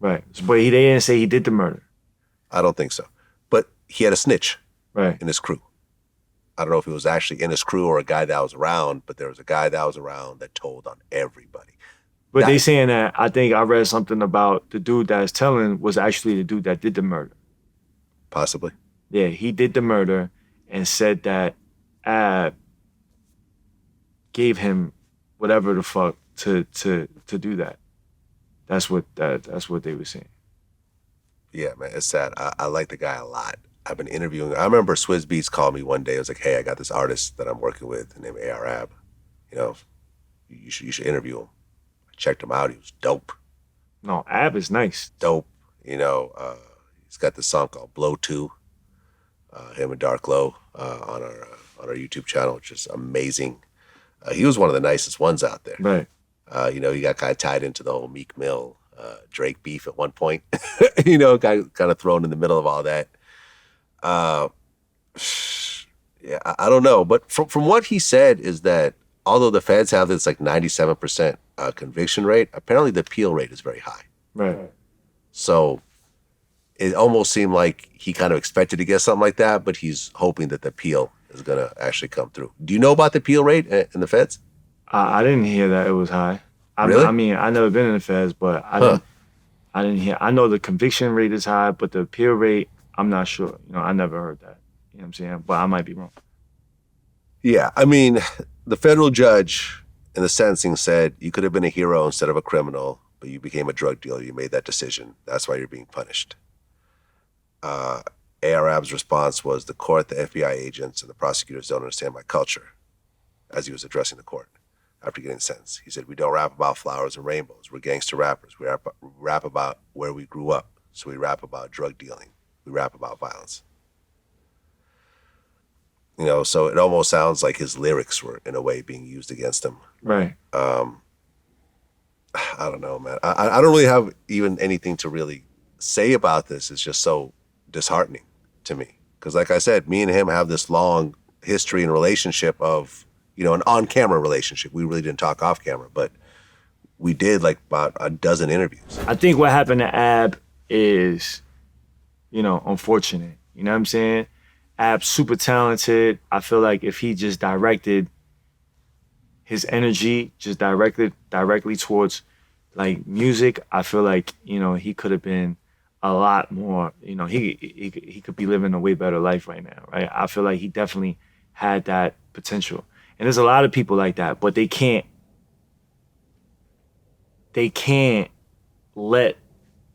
Right. But they didn't say he did the murder. I don't think so. But he had a snitch Right. in his crew. I don't know if it was actually in his crew or a guy that was around, but there was a guy that was around that told on everybody. But they saying that, I think I read something about the dude that's telling was actually the dude that did the murder. Possibly. Yeah, he did the murder and said that Ab gave him whatever the fuck to do that. That's what they were saying. Yeah, man, it's sad. I like the guy a lot. I've been interviewing. I remember Swizz Beats called me one day. I was like, hey, I got this artist that I'm working with named ARAB. You know, you should interview him. I checked him out. He was dope. No, Ab is nice. Dope. You know, he's got this song called Blow 2. Him and Dark Low on our YouTube channel, which is amazing. He was one of the nicest ones out there. Right. You know, he got kind of tied into the whole Meek Mill, Drake beef at one point. You know, kind of thrown in the middle of all that. Yeah, I don't know. But from what he said is that although the feds have this like 97% conviction rate, apparently the appeal rate is very high. Right. So it almost seemed like he kind of expected to get something like that, but he's hoping that the appeal is going to actually come through. Do you know about the appeal rate in the feds? I didn't hear that it was high. Really? I mean, I never been in the feds, but I didn't hear. I know the conviction rate is high, but the appeal rate, I'm not sure. You know, I never heard that. You know what I'm saying? But I might be wrong. Yeah, I mean, the federal judge in the sentencing said you could have been a hero instead of a criminal, but you became a drug dealer. You made that decision. That's why you're being punished. ARAB's response was the court, the FBI agents, and the prosecutors don't understand my culture, as he was addressing the court. after getting sentenced. He said, "We don't rap about flowers and rainbows. We're gangster rappers. We rap about where we grew up. So we rap about drug dealing. We rap about violence." You know, so it almost sounds like his lyrics were, in a way, being used against him. Right. I don't know, man. I don't really have even anything to really say about this. It's just so disheartening to me. Because like I said, me and him have this long history and relationship of, you know, an on-camera relationship. We really didn't talk off camera, but we did like about a dozen interviews. I think what happened to Ab is, you know, unfortunate. You know what I'm saying? Ab's super talented. I feel like if he just directed his energy just directly towards like music, I feel like, you know, he could have been a lot more, you know, he could be living a way better life right now, right? I feel like he definitely had that potential. And there's a lot of people like that, but they can't let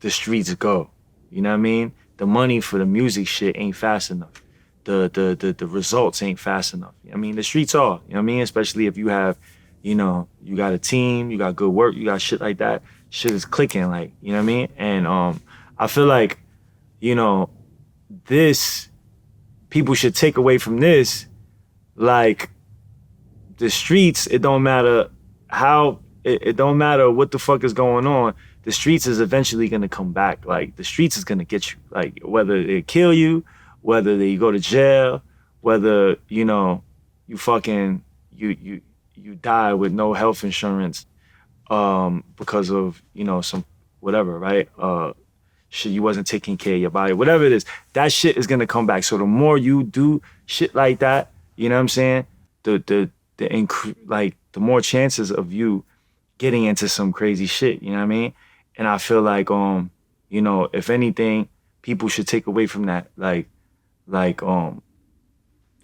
the streets go. You know what I mean? The money for the music shit ain't fast enough. The results ain't fast enough. I mean, the streets are, you know what I mean? Especially if you have, you know, you got a team, you got good work, you got shit like that. Shit is clicking, like, you know what I mean? And I feel like, you know, this, people should take away from this, like, the streets, it don't matter how, it don't matter what the fuck is going on, the streets is eventually gonna come back. Like, the streets is gonna get you. Like, whether they kill you, whether they go to jail, whether, you know, you fucking, you die with no health insurance because of, you know, some whatever, right? Shit, you wasn't taking care of your body, whatever it is, that shit is gonna come back. So the more you do shit like that, you know what I'm saying? The more chances of you getting into some crazy shit, you know what I mean? And I feel like, you know, if anything, people should take away from that. Like,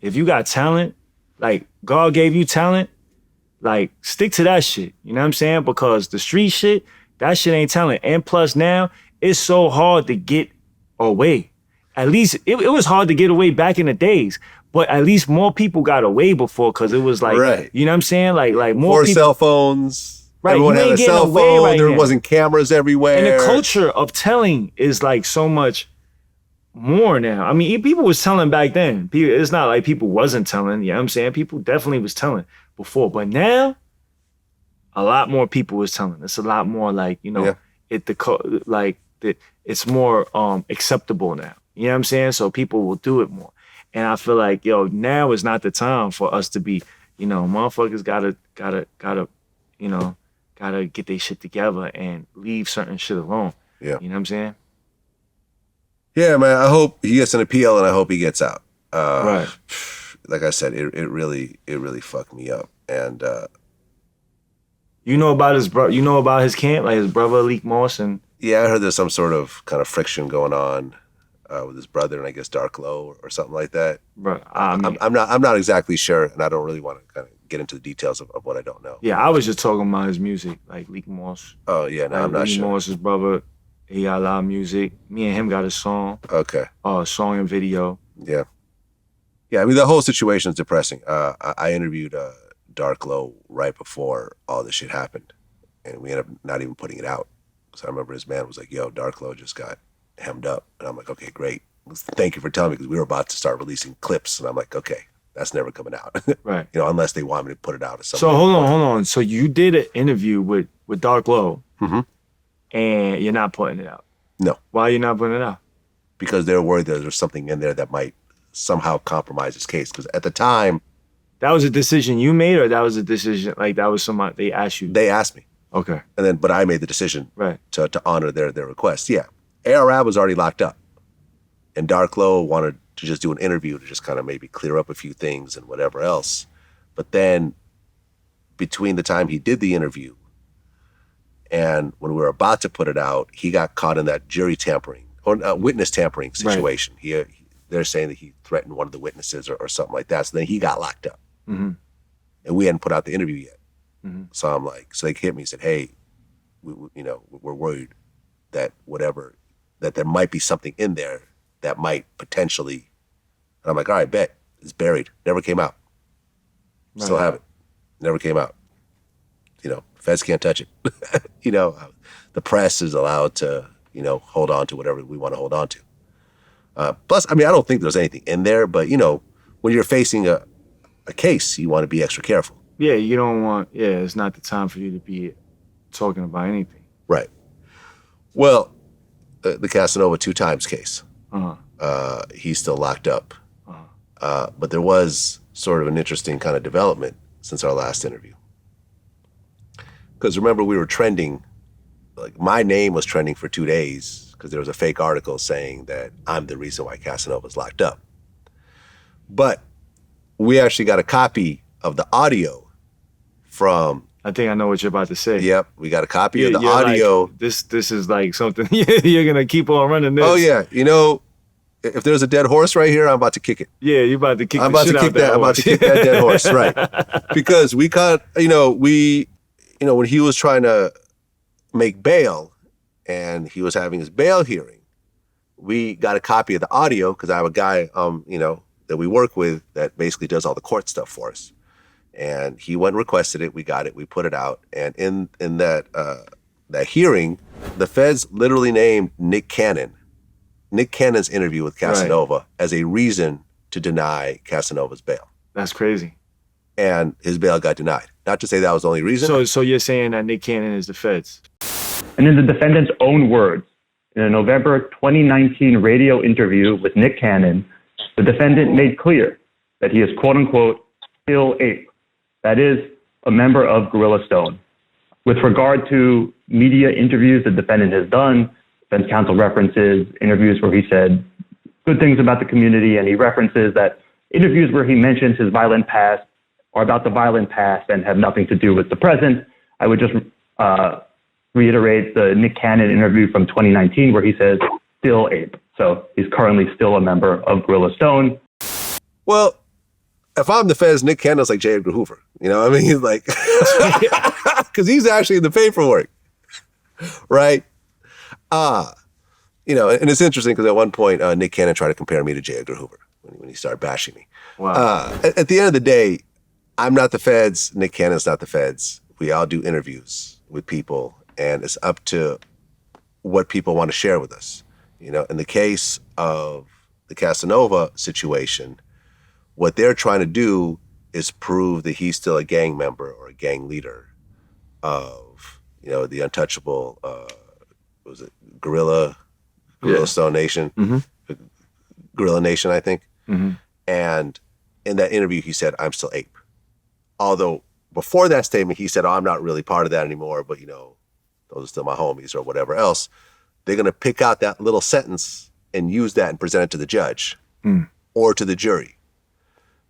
if you got talent, like God gave you talent, like stick to that shit. You know what I'm saying? Because the street shit, that shit ain't talent. And plus now, it's so hard to get away. At least it was hard to get away back in the days. But at least more people got away before, because it was like, right. You know what I'm saying? Like more Before people. Cell phones. Right, Everyone you had ain't a getting cell away phone. right There now. wasn't cameras everywhere. And the culture of telling is like so much more now. I mean, people was telling back then. It's not like people wasn't telling. You know what I'm saying? People definitely was telling before. But now, a lot more people was telling. It's a lot more like, you know, it's more acceptable now. You know what I'm saying? So people will do it more. And I feel like, yo, now is not the time for us to be, you know, motherfuckers gotta, you know, gotta get their shit together and leave certain shit alone. Yeah. You know what I'm saying? Yeah, man. I hope he gets an appeal, and I hope he gets out. Right. Like I said, it really fucked me up. And you know about his bro? You know about his camp, like his brother Leak Moss, and yeah, I heard there's some sort of kind of friction going on with his brother and I guess Dark Low or something like that. Bro, I'm not exactly sure, and I don't really want to kind of get into the details of what I don't know. Yeah, I was just talking about his music, like Leak Moss. Oh yeah, no, I'm not Leak sure. Moss, his brother, he got a lot of music. Me and him got a song. Okay. Song and video. Yeah. Yeah, I mean the whole situation is depressing. I interviewed Dark Low right before all this shit happened, and we ended up not even putting it out. So I remember his man was like, "Yo, Dark Low just got hemmed up," and I'm like, "Okay, great. Thank you for telling me," because we were about to start releasing clips, and I'm like, "Okay, that's never coming out." Right. You know, unless they want me to put it out. So hold on. So you did an interview with Dark Low, and you're not putting it out. No. Why are you not putting it out? Because they're worried that there's something in there that might somehow compromise his case. Because at the time, that was a decision you made, or that was a decision like that was somebody they asked you? They asked me. Okay. And then, but I made the decision right to honor their request. Yeah, ARAB was already locked up, and Dark Low wanted to just do an interview to just kind of maybe clear up a few things and whatever else. But then, between the time he did the interview and when we were about to put it out, he got caught in that jury tampering or witness tampering situation. Right. They're saying that he threatened one of the witnesses or something like that. So then he got locked up, and we hadn't put out the interview yet. So I'm like, so they hit me and said, "Hey, we're worried that that there might be something in there that might potentially." And I'm like, "All right, bet. It's buried. Never came out. Still have it. Never came out." feds can't touch it. The press is allowed to, hold on to whatever we want to hold on to. Plus, I don't think there's anything in there, but, when you're facing a case, you want to be extra careful. Yeah, you don't want, it's not the time for you to be talking about anything. Right. Well, the Casanova 2 times case, he's still locked up. But there was sort of an interesting kind of development since our last interview. Because remember, we were trending, like my name was trending for 2 days because there was a fake article saying that I'm the reason why Casanova's locked up. But we actually got a copy of the audio from... I think I know what you're about to say. Yep, we got a copy of the audio. Like, this is like something you're going to keep on running this. Oh, yeah. If there's a dead horse right here, I'm about to kick it. Yeah, you're about to kick I'm about to kick that dead horse, right? Because we caught, when he was trying to make bail and he was having his bail hearing, we got a copy of the audio because I have a guy, that we work with that basically does all the court stuff for us. And he went and requested it. We got it. We put it out. And in that hearing, the feds literally named Nick Cannon's interview with Casanova as a reason to deny Casanova's bail. That's crazy. And his bail got denied. Not to say that was the only reason. So you're saying that Nick Cannon is the feds? And in the defendant's own words, in a November 2019 radio interview with Nick Cannon, the defendant made clear that he is, quote unquote, still ape. That is, a member of Gorilla Stone. With regard to media interviews the defendant has done, defense counsel references interviews where he said good things about the community, and he references that interviews where he mentions his violent past are about the violent past and have nothing to do with the present. I would just reiterate the Nick Cannon interview from 2019 where he says, still ape. So he's currently still a member of Gorilla Stone. Well, if I'm the feds, Nick Cannon's like J. Edgar Hoover. He's like, because he's actually in the paperwork, right? And it's interesting because at one point, Nick Cannon tried to compare me to J. Edgar Hoover when he started bashing me. Wow. At the end of the day, I'm not the feds. Nick Cannon's not the feds. We all do interviews with people, and it's up to what people want to share with us. In the case of the Casanova situation, what they're trying to do is prove that he's still a gang member or a gang leader of, the untouchable, was it Gorilla Stone Nation? Mm-hmm. Gorilla Nation, I think. Mm-hmm. And in that interview, he said, I'm still ape. Although before that statement, he said, I'm not really part of that anymore, but, those are still my homies or whatever else. They're going to pick out that little sentence and use that and present it to the judge or to the jury.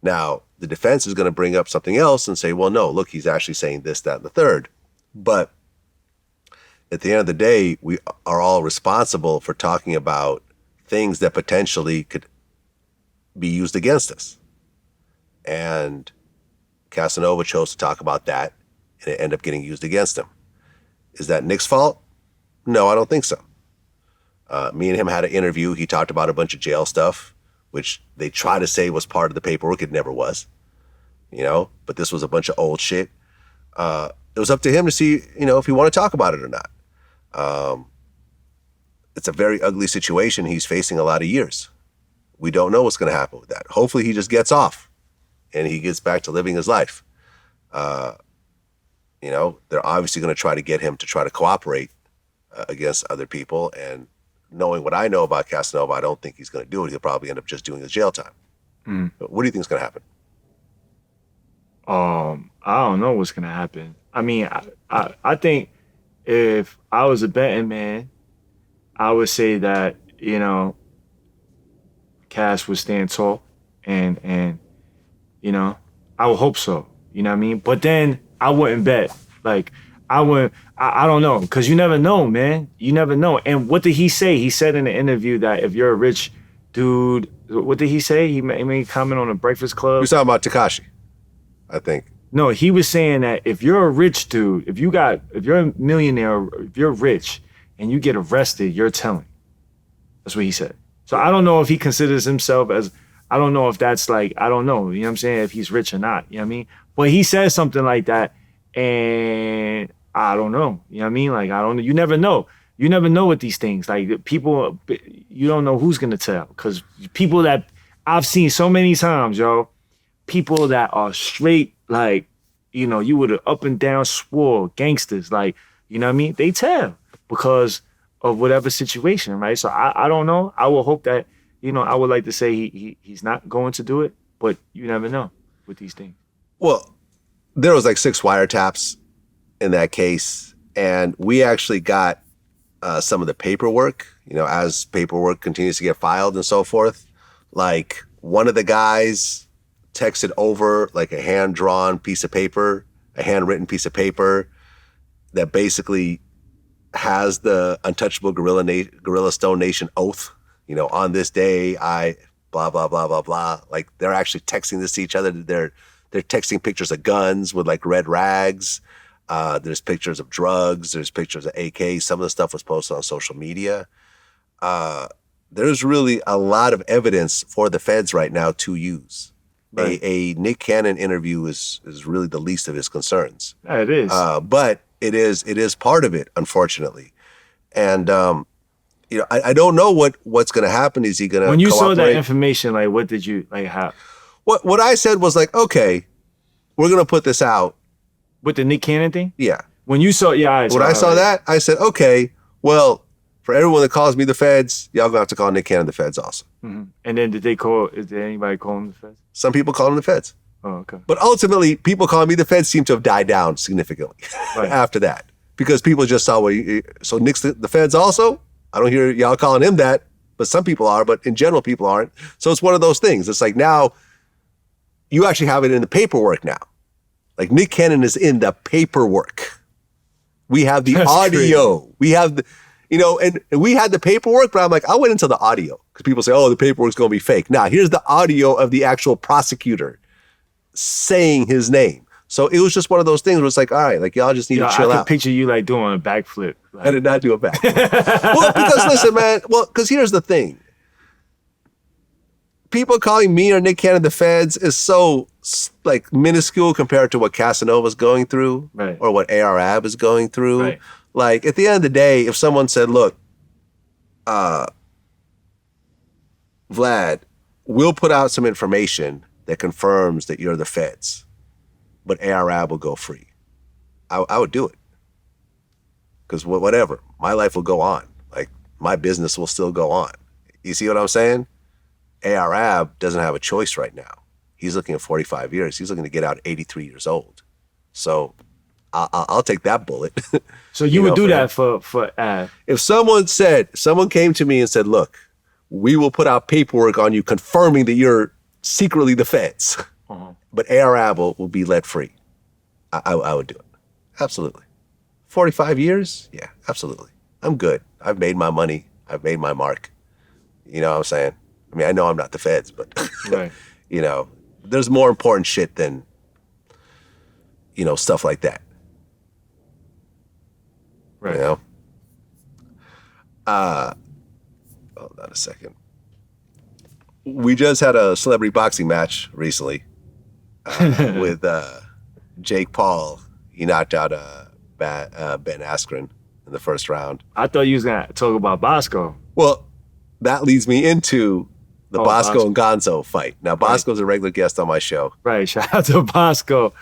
Now, the defense is going to bring up something else and say, well, no, look, he's actually saying this, that, and the third. But at the end of the day, we are all responsible for talking about things that potentially could be used against us. And Casanova chose to talk about that, and it ended up getting used against him. Is that Nick's fault? No, I don't think so. Me and him had an interview. He talked about a bunch of jail stuff, which they try to say was part of the paperwork. It never was, but this was a bunch of old shit. It was up to him to see, if he wanted to talk about it or not. It's a very ugly situation. He's facing a lot of years. We don't know what's going to happen with that. Hopefully he just gets off and he gets back to living his life. They're obviously going to try to get him to try to cooperate against other people. And knowing what I know about Casanova, I don't think he's going to do it. He'll probably end up just doing his jail time. But what do you think is going to happen? I don't know what's going to happen. I think if I was a betting man, I would say that, Cass would stand tall and I would hope so. You know what I mean? But then I wouldn't bet. Like, I don't know, because you never know, man. You never know. And what did he say? He said in the interview that if you're a rich dude, what did he say? He made a comment on the Breakfast Club. He was talking about Tekashi, I think. No, he was saying that if you're a rich dude, if you're a millionaire, if you're rich and you get arrested, you're telling. That's what he said. So I don't know if he considers himself as, I don't know if that's like, I don't know, you know what I'm saying, if he's rich or not, you know what I mean? But he says something like that, And I don't know. You know what I mean? Like, I don't know. You never know. You never know with these things. Like, people, you don't know who's going to tell. Because people that I've seen so many times, yo, people that are straight, like, you know, you would have up and down swore gangsters, like, you know what I mean? They tell because of whatever situation, right? So I don't know. I will hope that, you know, I would like to say he's not going to do it, but you never know with these things. Well, there was like 6 wiretaps in that case, and we actually got some of the paperwork, you know, as paperwork continues to get filed and so forth. Like, one of the guys texted over like a hand-drawn piece of paper, a handwritten piece of paper that basically has the untouchable Gorilla Stone Nation oath, you know, on this day, I blah, blah, blah, blah, blah. Like, they're actually texting this to each other. They're texting pictures of guns with like red rags. There's pictures of drugs. There's pictures of AKs. Some of the stuff was posted on social media. There's really a lot of evidence for the feds right now to use. Right. A Nick Cannon interview is really the least of his concerns. Yeah, it is. But it is part of it, unfortunately. And you know, I don't know what's going to happen. Is he going to when you saw that information, like, what did you like? How? What I said was like, okay, we're going to put this out with the Nick Cannon thing. Yeah. When you saw, when I saw that, I said, okay, well, for everyone that calls me the feds, y'all gonna have to call Nick Cannon the feds also. Mm-hmm. And then is there anybody calling the feds? Some people call them the feds. Oh, okay. But ultimately, people calling me the feds seem to have died down significantly after that. Because people just saw, so Nick's the feds also? I don't hear y'all calling him that, but some people are, but in general, people aren't. So it's one of those things. It's like now, you actually have it in the paperwork now. Like, Nick Cannon is in the paperwork. We have the audio. Crazy. We have the, you know, and we had the paperwork, but I'm like, I went into the audio because people say, oh, the paperwork's going to be fake. Now, here's the audio of the actual prosecutor saying his name. So it was just one of those things where it's like, all right, like, y'all just need to chill out. I can picture you like doing a backflip. Like. I did not do a backflip. Well, because listen, man, because here's the thing. People calling me or Nick Cannon the feds is so like minuscule compared to what Casanova's going through, right, or what AR-AB is going through. Right. Like, at the end of the day, if someone said, look, Vlad, we'll put out some information that confirms that you're the feds, but AR-AB will go free, I would do it. Because whatever, my life will go on. Like, my business will still go on. You see what I'm saying? AR-AB doesn't have a choice right now. He's looking at 45 years. He's looking to get out at 83 years old. So I'll take that bullet. So you would do that for Ab? If someone came to me and said, look, we will put out paperwork on you confirming that you're secretly the feds, but AR-AB will be let free, I would do it. Absolutely. 45 years? Yeah, absolutely. I'm good. I've made my money. I've made my mark. You know what I'm saying? I mean, I know I'm not the feds, but, right. You know, there's more important shit than, you know, stuff like that. Right. You know? Hold on a second. We just had a celebrity boxing match recently with Jake Paul. He knocked out Ben Askren in the first round. I thought you was going to talk about Bosco. Well, that leads me into the Bosco and Gonzo fight. Now, Bosco's a regular guest on my show. Right. Shout out to Bosco.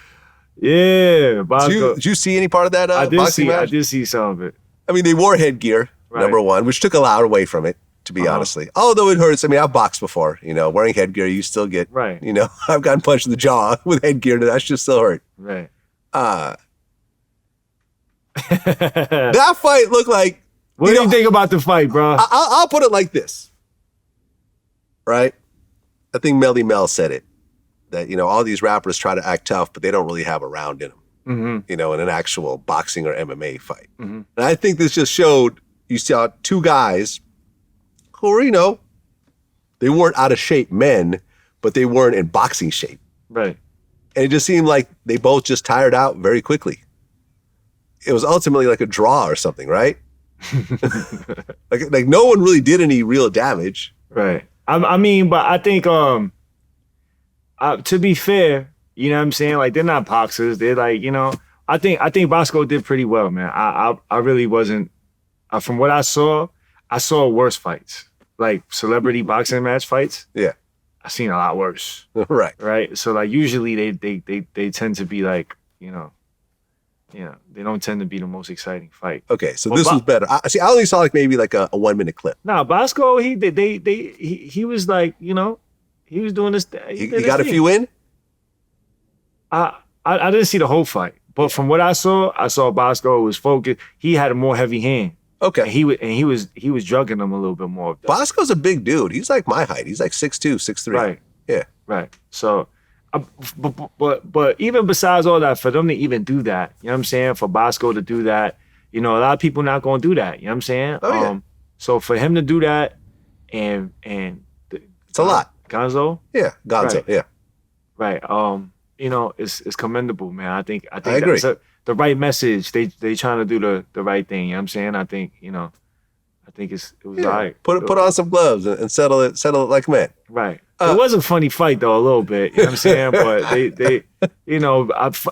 Yeah, Bosco. Did you see any part of that boxing match? I did see some of it. I mean, they wore headgear, number one, which took a lot away from it, to be honestly. Although it hurts. I mean, I've boxed before. You know, wearing headgear, you still get, you know, I've gotten punched in the jaw with headgear. That should still hurt. Right. That fight looked like... What do you think about the fight, bro? I'll put it like this. Right? I think Melly Mel said it. That, you know, all these rappers try to act tough, but they don't really have a round in them. Mm-hmm. You know, in an actual boxing or MMA fight. Mm-hmm. And I think this just showed, you saw two guys who were, you know, they weren't out of shape men, but they weren't in boxing shape. Right. And it just seemed like they both just tired out very quickly. It was ultimately like a draw or something, right? like no one really did any real damage. Right. I mean, but I think, to be fair, you know what I'm saying? Like, they're not boxers. They're like, you know, I think Bosco did pretty well, man. I really wasn't. From what I saw worse fights, like celebrity boxing match fights. Yeah. I seen a lot worse. Right. Right. So like usually they tend to be like, they don't tend to be the most exciting fight. Okay, so this was better. I only saw like maybe like a 1 minute clip. Nah, Bosco, he was like, he was doing this. He got a few in. I didn't see the whole fight, but from what I saw Bosco was focused. He had a more heavy hand. Okay, and he was drugging him a little bit more. Bosco's a big dude. He's like my height. He's like 6'2", 6'3". Right. Yeah. Right. So, but even besides all that, for them to even do that, you know what I'm saying? For Bosco to do that, a lot of people not going to do that. You know what I'm saying? Oh, yeah. So for him to do that, and it's a lot. Gonzo. Yeah, Gonzo. Right. Yeah. Right. It's commendable, man. I think I agree. That's the right message. They trying to do the right thing. You know what I'm saying? I think it was all right. Put on some gloves and settle it like men. Right. It was a funny fight though, a little bit. You know what I'm saying? But they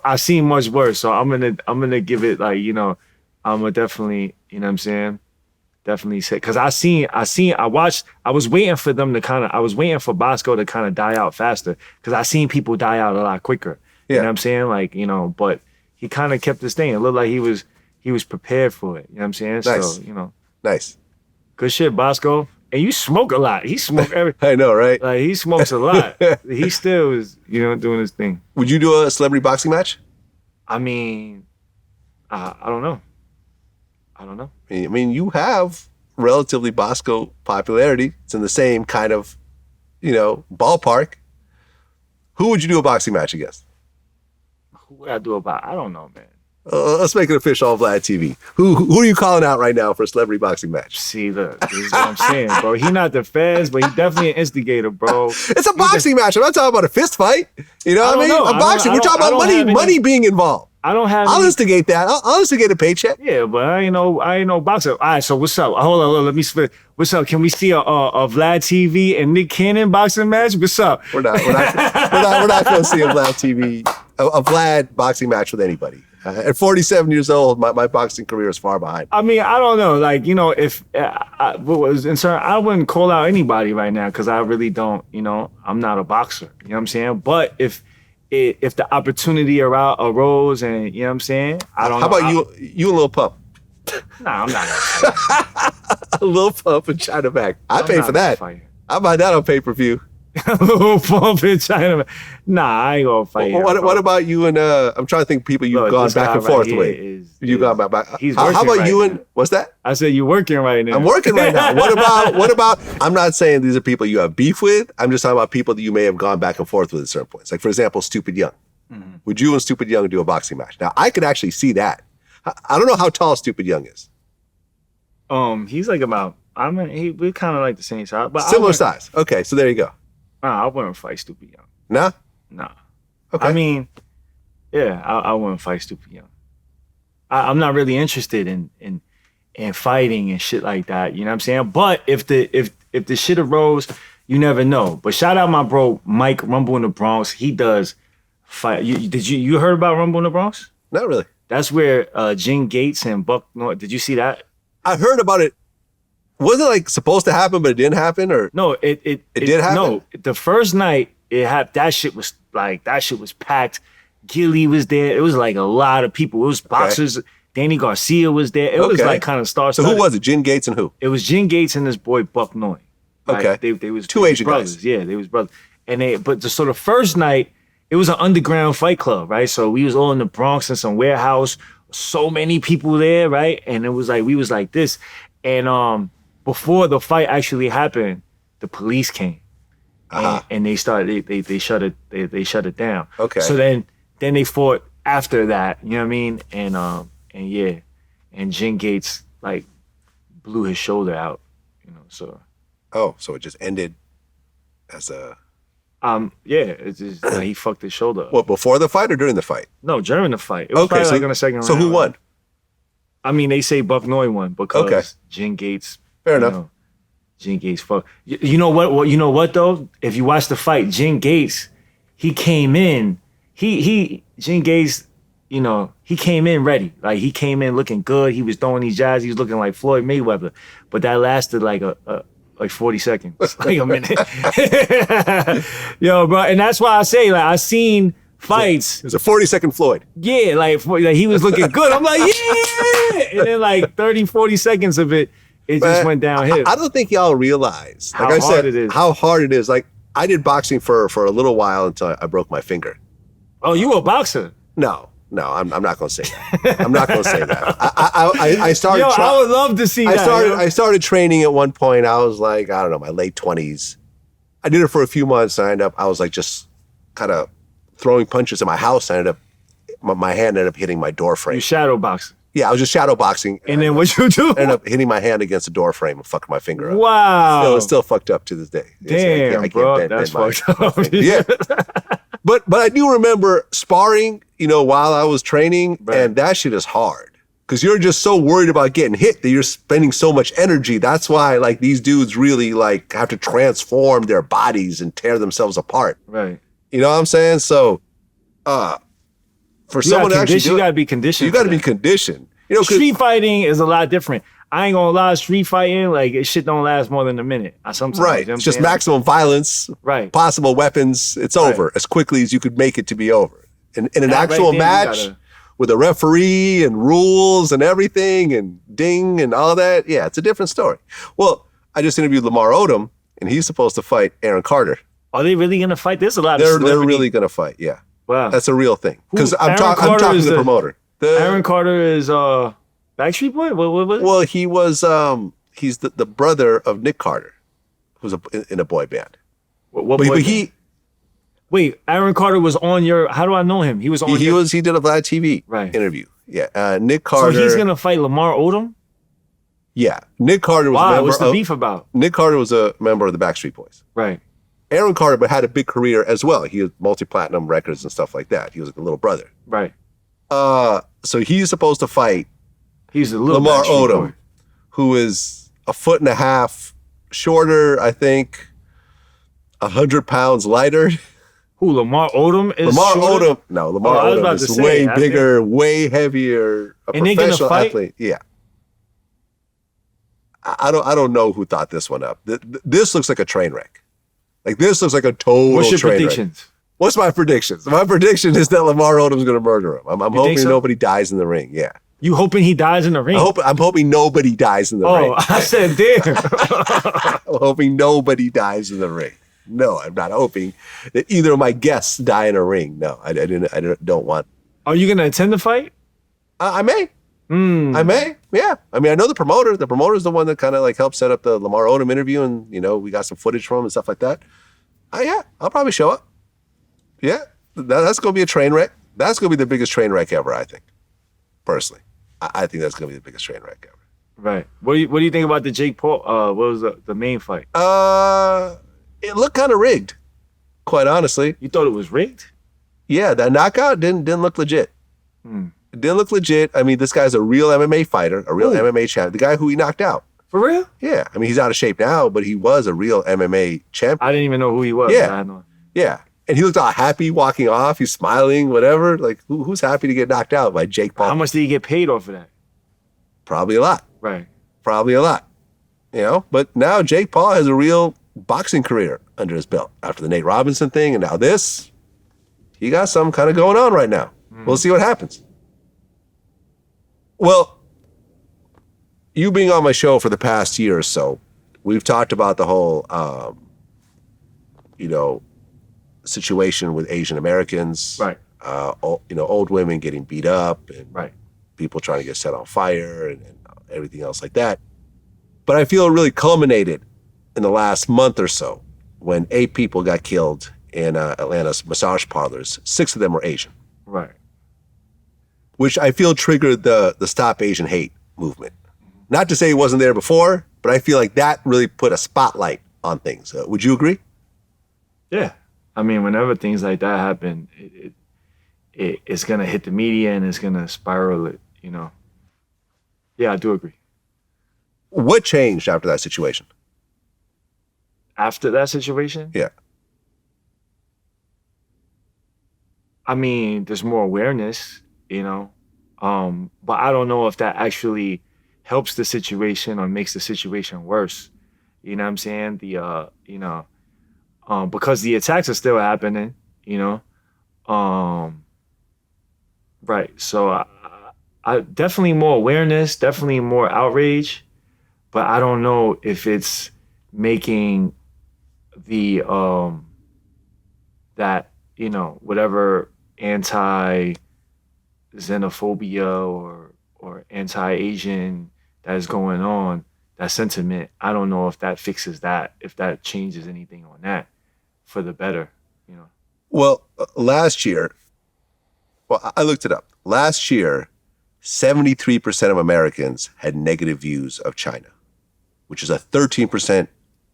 I've seen much worse. So I'm gonna give it like, I'm gonna definitely, you know what I'm saying? Definitely say, because I was waiting for them to I was waiting for Bosco to kind of die out faster, because I seen people die out a lot quicker. Yeah. You know what I'm saying? Like, but he kind of kept his thing. It looked like he was prepared for it. You know what I'm saying? Nice. So, Nice. Good shit, Bosco. And you smoke a lot. He smoked everything. I know, right? Like, he smokes a lot. He still is, doing his thing. Would you do a celebrity boxing match? I mean, I don't know. I mean, you have relatively Bosco popularity. It's in the same kind of, ballpark. Who would you do a boxing match against? Who would I do about? I don't know, man. Let's make it official on VladTV. Who are you calling out right now for a celebrity boxing match? See, look, this is what I'm saying, bro. He not the feds, but he definitely an instigator, bro. It's a boxing match. I'm not talking about a fist fight. You know what I mean? know. A boxing. We're talking about money being involved. I don't have. I'll instigate that. I'll instigate a paycheck. Yeah, but I ain't no boxer. All right, so what's up? Hold on, let me spit. What's up? Can we see a VladTV and Nick Cannon boxing match? What's up? We're not going to see a VladTV, a Vlad boxing match with anybody. At 47 years old, my boxing career is far behind. I mean, I don't know. Like, if what was concerned, I wouldn't call out anybody right now, because I really don't. I'm not a boxer. You know what I'm saying? But if the opportunity arose, and you know what I'm saying, I don't. How know. about you and Lil Pump? Nah, I'm not. Lil Pump and China Back. I pay for that. I buy that on pay-per-view. Lil Pump in China. Nah, I ain't gonna fight. What about you and I'm trying to think of people you've gone back and forth with. You've gone back. How about you and what's that? I said you're working right now. I'm working right now. What about? I'm not saying these are people you have beef with. I'm just talking about people that you may have gone back and forth with at certain points. Like, for example, Stupid Young. Mm-hmm. Would you and Stupid Young do a boxing match? Now, I could actually see that. I don't know how tall Stupid Young is. He's like about. We're kind of like the same size, but similar size. Okay, so there you go. I wouldn't fight Stupid Young. Nah? Nah. Okay. I mean, yeah, I wouldn't fight Stupid Young. I'm not really interested in fighting and shit like that. You know what I'm saying? But if the shit arose, you never know. But shout out my bro Mike, Rumble in the Bronx. He does fight. You heard about Rumble in the Bronx? Not really. That's where Jen Gates and Buck North. Did you see that? I heard about it. Was it like supposed to happen, but it didn't happen, or no? It did happen. No, the first night it had that shit was packed. Gilly was there. It was like a lot of people. It was boxers. Okay. Danny Garcia was there. It was like kind of star-studded. So who was it? Jen Gates and who? It was Jen Gates and this boy Buck Noy. Right? Okay, they was two Asian brothers. Guys. Yeah, they was brothers. And the first night it was an underground fight club, right? So we was all in the Bronx in some warehouse. So many people there, right? And it was like we was like this, and before the fight actually happened, the police came, and they started. They shut it down. Okay. So then they fought after that. You know what I mean? And Jen Gates like blew his shoulder out. So. Oh, so it just ended as a. Yeah, it's just he fucked his shoulder up. What, before the fight or during the fight? No, during the fight. It was probably like in the second round. So who won? I mean, they say Buck Noy won because Jen Gates. Fair enough. Jen Gates fuck. You know what? You know what though? If you watch the fight, Jen Gates, he came in. Jen Gates you know, he came in ready. Like he came in looking good. He was throwing these jabs. He was looking like Floyd Mayweather. But that lasted like like 40 seconds, like a minute. Yo, bro, and that's why I say, like, I seen fights. It was a 40-second Floyd. Yeah, like he was looking good. I'm like, yeah. And then like 30, 40 seconds of it, it just went downhill. I don't think y'all realize, like I said, how hard it is. Like I did boxing for a little while until I broke my finger. Oh, you a boxer? No, I'm not going to say that. I'm not going to say that. I started. Yo, I would love to see that. I started training at one point. I was like, I don't know, my late 20s. I did it for a few months. I was like just kind of throwing punches in my house. I ended up, my hand ended up hitting my door frame. You shadow boxing? Yeah, I was just shadow boxing. And then what you do? Ended up hitting my hand against the door frame and fucking my finger up. Wow. It's still fucked up to this day. Damn, I bro, that's fucked up. Yeah. But I do remember sparring, you know, while I was training, and that shit is hard. Because you're just so worried about getting hit that you're spending so much energy. That's why, like, these dudes really, like, have to transform their bodies and tear themselves apart. Right. You know what I'm saying? So, for someone to actually do you got to be conditioned. You got to be conditioned. You know, street fighting is a lot different. I ain't gonna lie, street fighting, like, it shit don't last more than a minute. Sometimes, right. You know it's just maximum violence. Right. Possible weapons. It's over as quickly as you could make it to be over. In an actual match with a referee and rules and everything and ding and all that, yeah, it's a different story. Well, I just interviewed Lamar Odom, and he's supposed to fight Aaron Carter. Are they really gonna fight? There's a lot of They're really gonna fight, yeah. Wow. That's a real thing. Because I'm talking to the promoter. Aaron Carter is Backstreet Boy? What? Well, he was he's the brother of Nick Carter, who's in a boy band. What boy band? Wait, Aaron Carter was on your. How do I know him? He was on. He did a VladTV interview. Yeah, Nick Carter. So he's gonna fight Lamar Odom. Yeah, Nick Carter was. Wow, what's the beef about? Nick Carter was a member of the Backstreet Boys. Right. Aaron Carter, but had a big career as well. He had multi-platinum records and stuff like that. He was like the little brother. Right. So he's supposed to fight. He's a little Lamar Odom, who is 1.5 feet shorter, I think, 100 pounds lighter. Who, Lamar Odom is Lamar shorter? Odom. No, Lamar Odom is way bigger, way heavier, a professional athlete. Yeah. I don't know who thought this one up. This looks like a train wreck. Like, this looks like a total What's your train predictions? Wreck. What's my predictions? My prediction is that Lamar Odom's going to murder him. I'm hoping nobody dies in the ring. Yeah. You hoping he dies in the ring? I'm hoping nobody dies in the ring. Oh, I said, damn. I'm hoping nobody dies in the ring. No, I'm not hoping that either of my guests die in a ring. No, I don't want. Are you going to attend the fight? I may. I may. Yeah. I mean, I know the promoter. The promoter is the one that kind of like helped set up the Lamar Odom interview, and you know we got some footage from him and stuff like that. Yeah, I'll probably show up. Yeah, that's going to be a train wreck. That's going to be the biggest train wreck ever, I think. Personally, I think that's going to be the biggest train wreck ever. Right. What do you think about the Jake Paul? What was the main fight? It looked kind of rigged, quite honestly. You thought it was rigged? Yeah, that knockout didn't look legit. It didn't look legit. I mean, this guy's a real MMA fighter, a real MMA champ. The guy who he knocked out. For real? Yeah. I mean, he's out of shape now, but he was a real MMA champion. I didn't even know who he was. Yeah. Yeah. And he looked all happy walking off. He's smiling, whatever. Like, who's happy to get knocked out by Jake Paul? How much did he get paid off of that? Probably a lot. Right. Probably a lot. You know, but now Jake Paul has a real boxing career under his belt after the Nate Robinson thing. And now this, he got something kind of going on right now. We'll see what happens. Well, you being on my show for the past year or so, we've talked about the whole, situation with Asian Americans. Right. Old women getting beat up and right. people trying to get set on fire and everything else like that. But I feel it really culminated in the last month or so when 8 people got killed in Atlanta's massage parlors. 6 of them were Asian. Right. Which I feel triggered the Stop Asian Hate movement. Not to say it wasn't there before, but I feel like that really put a spotlight on things. Would you agree? Yeah. I mean, whenever things like that happen, it's going to hit the media and it's going to spiral it, you know. Yeah, I do agree. What changed after that situation? After that situation? Yeah. I mean, there's more awareness. you know. But I don't know if that actually helps the situation or makes the situation worse. You know what I'm saying? Because the attacks are still happening, you know. Um, right. So I definitely more awareness, definitely more outrage, but I don't know if it's making the that, whatever anti xenophobia or anti-Asian that is going on, that sentiment, I don't know if that fixes that, if that changes anything on that for the better, you know. Well, last year, well, I looked it up. Last year, 73% of Americans had negative views of China, which is a 13%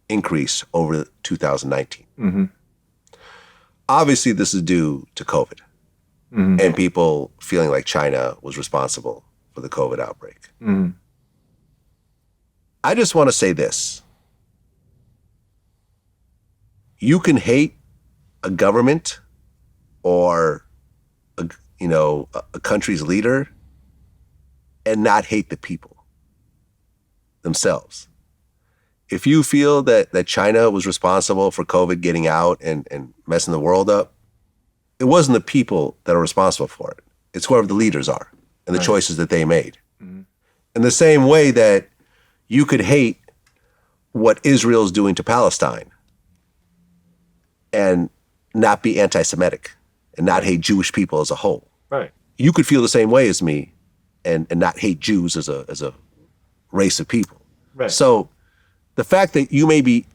increase over 2019. Mm-hmm. Obviously, this is due to COVID Mm-hmm. and people feeling like China was responsible for the COVID outbreak. Mm-hmm. I just want to say this. You can hate a government or a country's leader and not hate the people themselves. If you feel that China was responsible for COVID getting out and messing the world up, it wasn't the people that are responsible for it. It's whoever the leaders are and the Right. choices that they made. Mm-hmm. In the same way that you could hate what Israel's doing to Palestine and not be anti-Semitic and not hate Jewish people as a whole. Right. You could feel the same way as me and not hate Jews as a race of people. Right. So the fact that you may be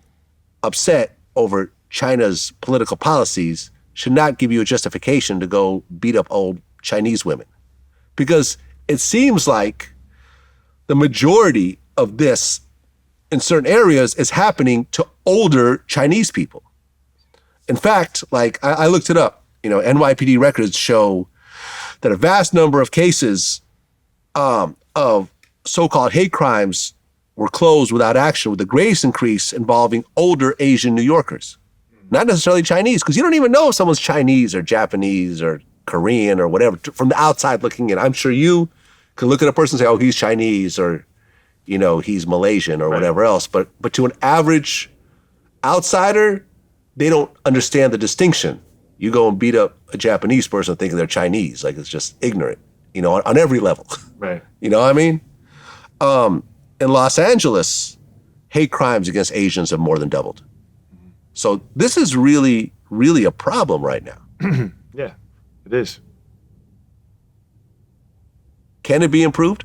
upset over China's political policies should not give you a justification to go beat up old Chinese women. Because it seems like the majority of this in certain areas is happening to older Chinese people. In fact, like I looked it up, NYPD records show that a vast number of cases of so-called hate crimes were closed without action, with the greatest increase involving older Asian New Yorkers. Not necessarily Chinese, because you don't even know if someone's Chinese or Japanese or Korean or whatever from the outside looking in. I'm sure you can look at a person and say, oh, he's Chinese or, he's Malaysian or whatever else. But to an average outsider, they don't understand the distinction. You go and beat up a Japanese person thinking they're Chinese. Like, it's just ignorant, on every level. Right. You know what I mean? In Los Angeles, hate crimes against Asians have more than doubled. So this is really, really a problem right now. Yeah, it is. Can it be improved?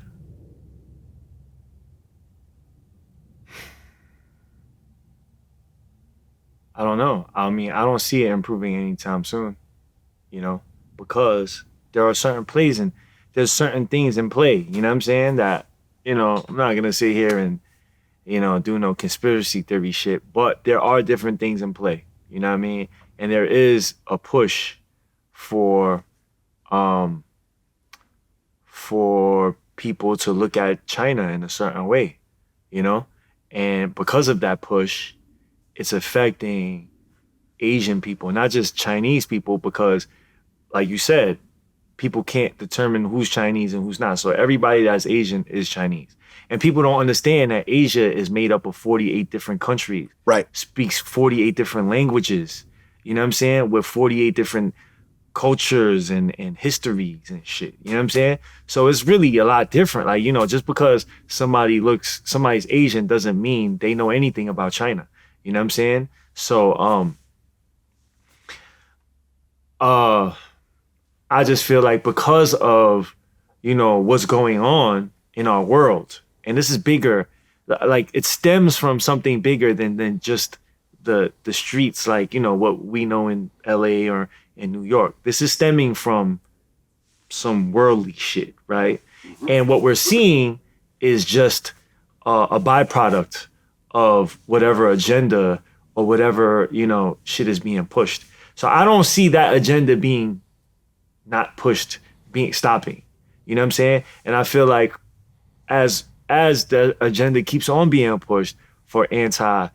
I don't know. I mean, I don't see it improving anytime soon, because there are certain plays and there's certain things in play, you know what I'm saying? That, I'm not going to sit here and, do no conspiracy theory shit, but there are different things in play, you know what I mean? And there is a push for people to look at China in a certain way, and because of that push, it's affecting Asian people, not just Chinese people, because like you said, people can't determine who's Chinese and who's not. So everybody that's Asian is Chinese. And people don't understand that Asia is made up of 48 different countries. Right. Speaks 48 different languages. You know what I'm saying? With 48 different cultures and histories and shit. You know what I'm saying? So it's really a lot different. Like, just because somebody's Asian doesn't mean they know anything about China. You know what I'm saying? So I just feel like because of, what's going on in our world, and this is bigger, like it stems from something bigger than just the streets, like, what we know in LA or in New York. This is stemming from some worldly shit, right? Mm-hmm. And what we're seeing is just a byproduct of whatever agenda or whatever, shit is being pushed. So I don't see that agenda being not pushed, stopping. You know what I'm saying? And I feel like as the agenda keeps on being pushed for anti,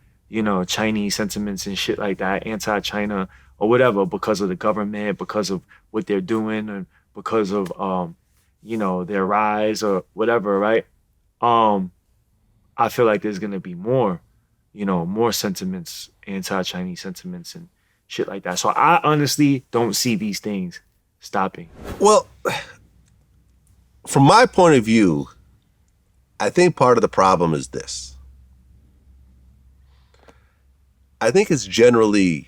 Chinese sentiments and shit like that, anti-China or whatever, because of the government, because of what they're doing, and because of their rise or whatever, right? I feel like there's gonna be more, more sentiments, anti-Chinese sentiments and shit like that. So I honestly don't see these things stopping. Well, from my point of view, I think part of the problem is this. I think it's generally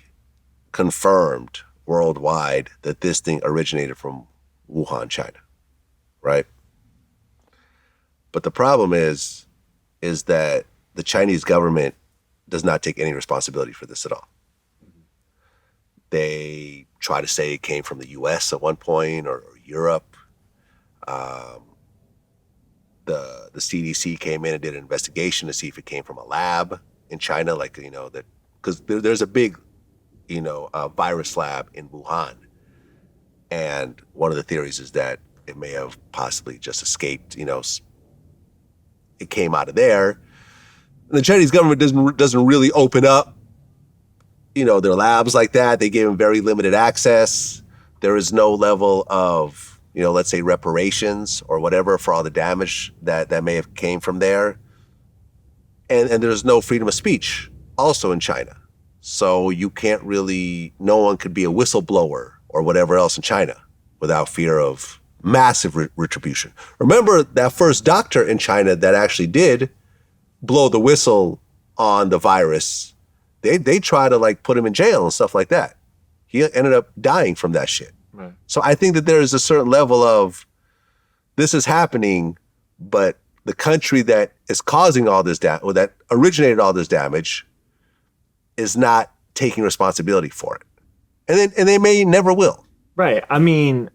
confirmed worldwide that this thing originated from Wuhan, China, right? But the problem is that the Chinese government does not take any responsibility for this at all. They try to say it came from the US at one point or Europe. The CDC came in and did an investigation to see if it came from a lab in China, that because there's a big, virus lab in Wuhan. And one of the theories is that it may have possibly just escaped, it came out of there. And the Chinese government doesn't really open up, their labs like that. They gave them very limited access. There is no level of, let's say reparations or whatever for all the damage that may have came from there. And there's no freedom of speech also in China. So you can't really, no one could be a whistleblower or whatever else in China without fear of massive retribution. Remember that first doctor in China that actually did blow the whistle on the virus. They try to put him in jail and stuff like that. He ended up dying from that shit. Right. So I think that there is a certain level of this is happening, but the country that is causing all this or that originated all this damage is not taking responsibility for it. And they may never will. Right. I mean,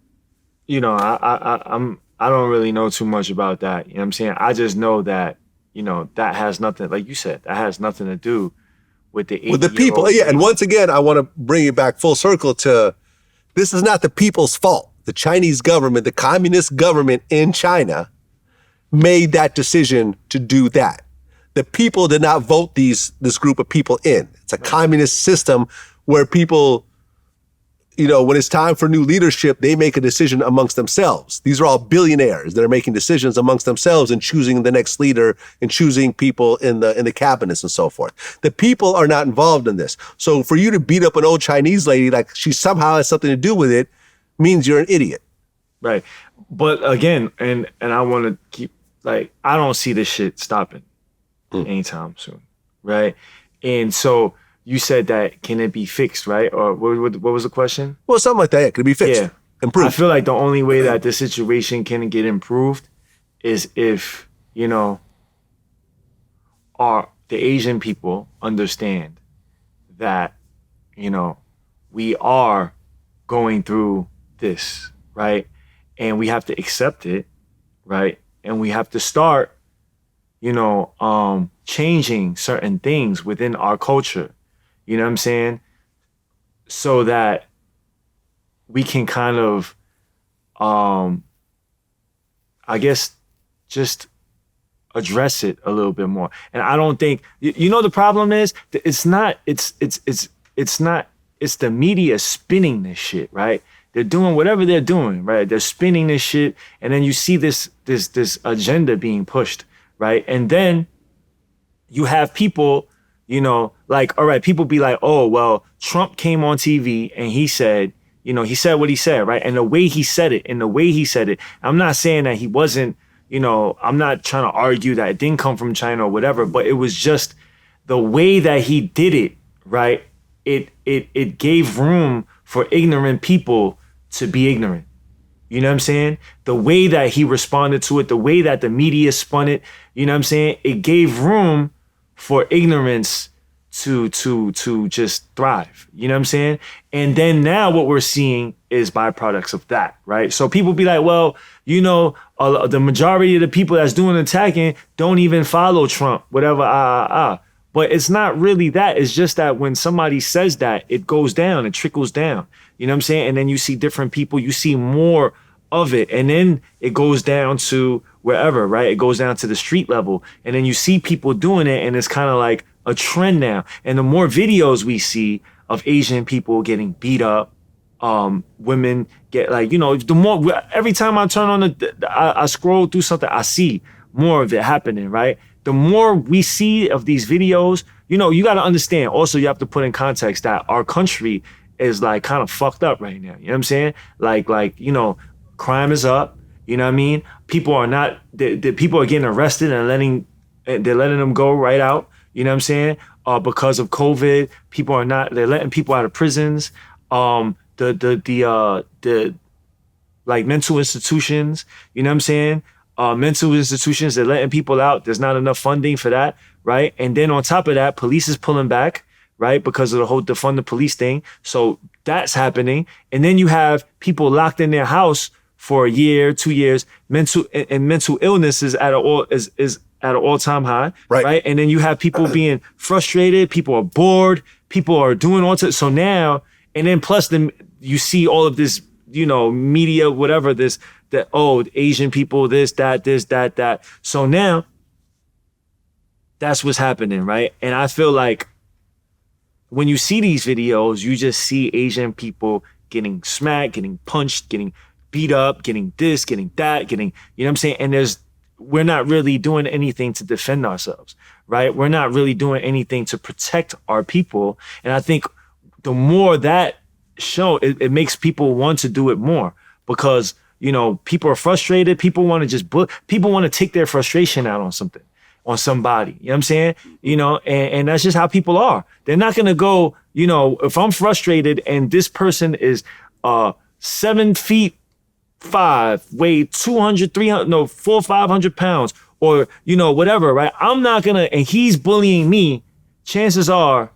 I don't really know too much about that. You know what I'm saying? I just know that, that has nothing, like you said, that has nothing to do with the people. Yeah. And once again, I want to bring it back full circle to this is not the people's fault. The Chinese government, the communist government in China made that decision to do that. The people did not vote this group of people in. It's a communist system where people, when it's time for new leadership, they make a decision amongst themselves. These are all billionaires that are making decisions amongst themselves and choosing the next leader and choosing people in the cabinets and so forth. The people are not involved in this. So for you to beat up an old Chinese lady like she somehow has something to do with it means you're an idiot. Right. But again, and I want to keep, I don't see this shit stopping anytime soon. Right. And so you said that, can it be fixed, right? Or what was the question? Well, something like that. Yeah, can it be fixed? Yeah. Improved. I feel like the only way that this situation can get improved is if, the Asian people understand that, we are going through this, right? And we have to accept it, right? And we have to start, changing certain things within our culture. You know what I'm saying? So that we can kind of, I guess, just address it a little bit more. And I don't think, the problem is, it's the media spinning this shit, right? They're doing whatever they're doing, right? They're spinning this shit. And then you see this agenda being pushed, right? And then you have people, all right, people be like, oh, well, Trump came on TV and he said, he said what he said, right? And the way he said it, I'm not saying that he wasn't, I'm not trying to argue that it didn't come from China or whatever, but it was just the way that he did it, right? It gave room for ignorant people to be ignorant. You know what I'm saying? The way that he responded to it, the way that the media spun it, you know what I'm saying? It gave room for ignorance to just thrive. You know what I'm saying? And then now what we're seeing is byproducts of that, right? So people be like, well, the majority of the people that's doing attacking don't even follow Trump, whatever, But it's not really that. It's just that when somebody says that, it goes down, it trickles down. You know what I'm saying? And then you see different people, you see more of it. And then it goes down to wherever, right? It goes down to the street level. And then you see people doing it, and it's kind of like a trend now. And the more videos we see of Asian people getting beat up, women get like, the more, every time I turn on I scroll through something, I see more of it happening, right? The more we see of these videos, you got to understand. Also, you have to put in context that our country is like kind of fucked up right now. You know what I'm saying? Like, crime is up. You know what I mean? People are not, the people are getting arrested and they're letting them go right out. You know what I'm saying? Because of COVID, they're letting people out of prisons. The like mental institutions, you know what I'm saying? Mental institutions, they're letting people out. There's not enough funding for that, right? And then on top of that, police is pulling back, right? Because of the whole defund the police thing. So that's happening. And then you have people locked in their house for a year, 2 years. Mental illness is at an all-time high, right? And then you have people being frustrated. People are bored. People are doing all sorts. So now, and then plus you see all of this, media, whatever, Asian people, this, that. So now that's what's happening, right? And I feel like when you see these videos, you just see Asian people getting smacked, getting punched, getting beat up, getting this, getting that, you know what I'm saying? And we're not really doing anything to defend ourselves, right? We're not really doing anything to protect our people. And I think the more that it makes people want to do it more because, people are frustrated. People want to people want to take their frustration out on somebody. You know what I'm saying? And that's just how people are. They're not going to go, if I'm frustrated and this person is 7'5", weigh 200, 300, no, 400, 500 pounds or, whatever, right? I'm not going to, and he's bullying me. Chances are,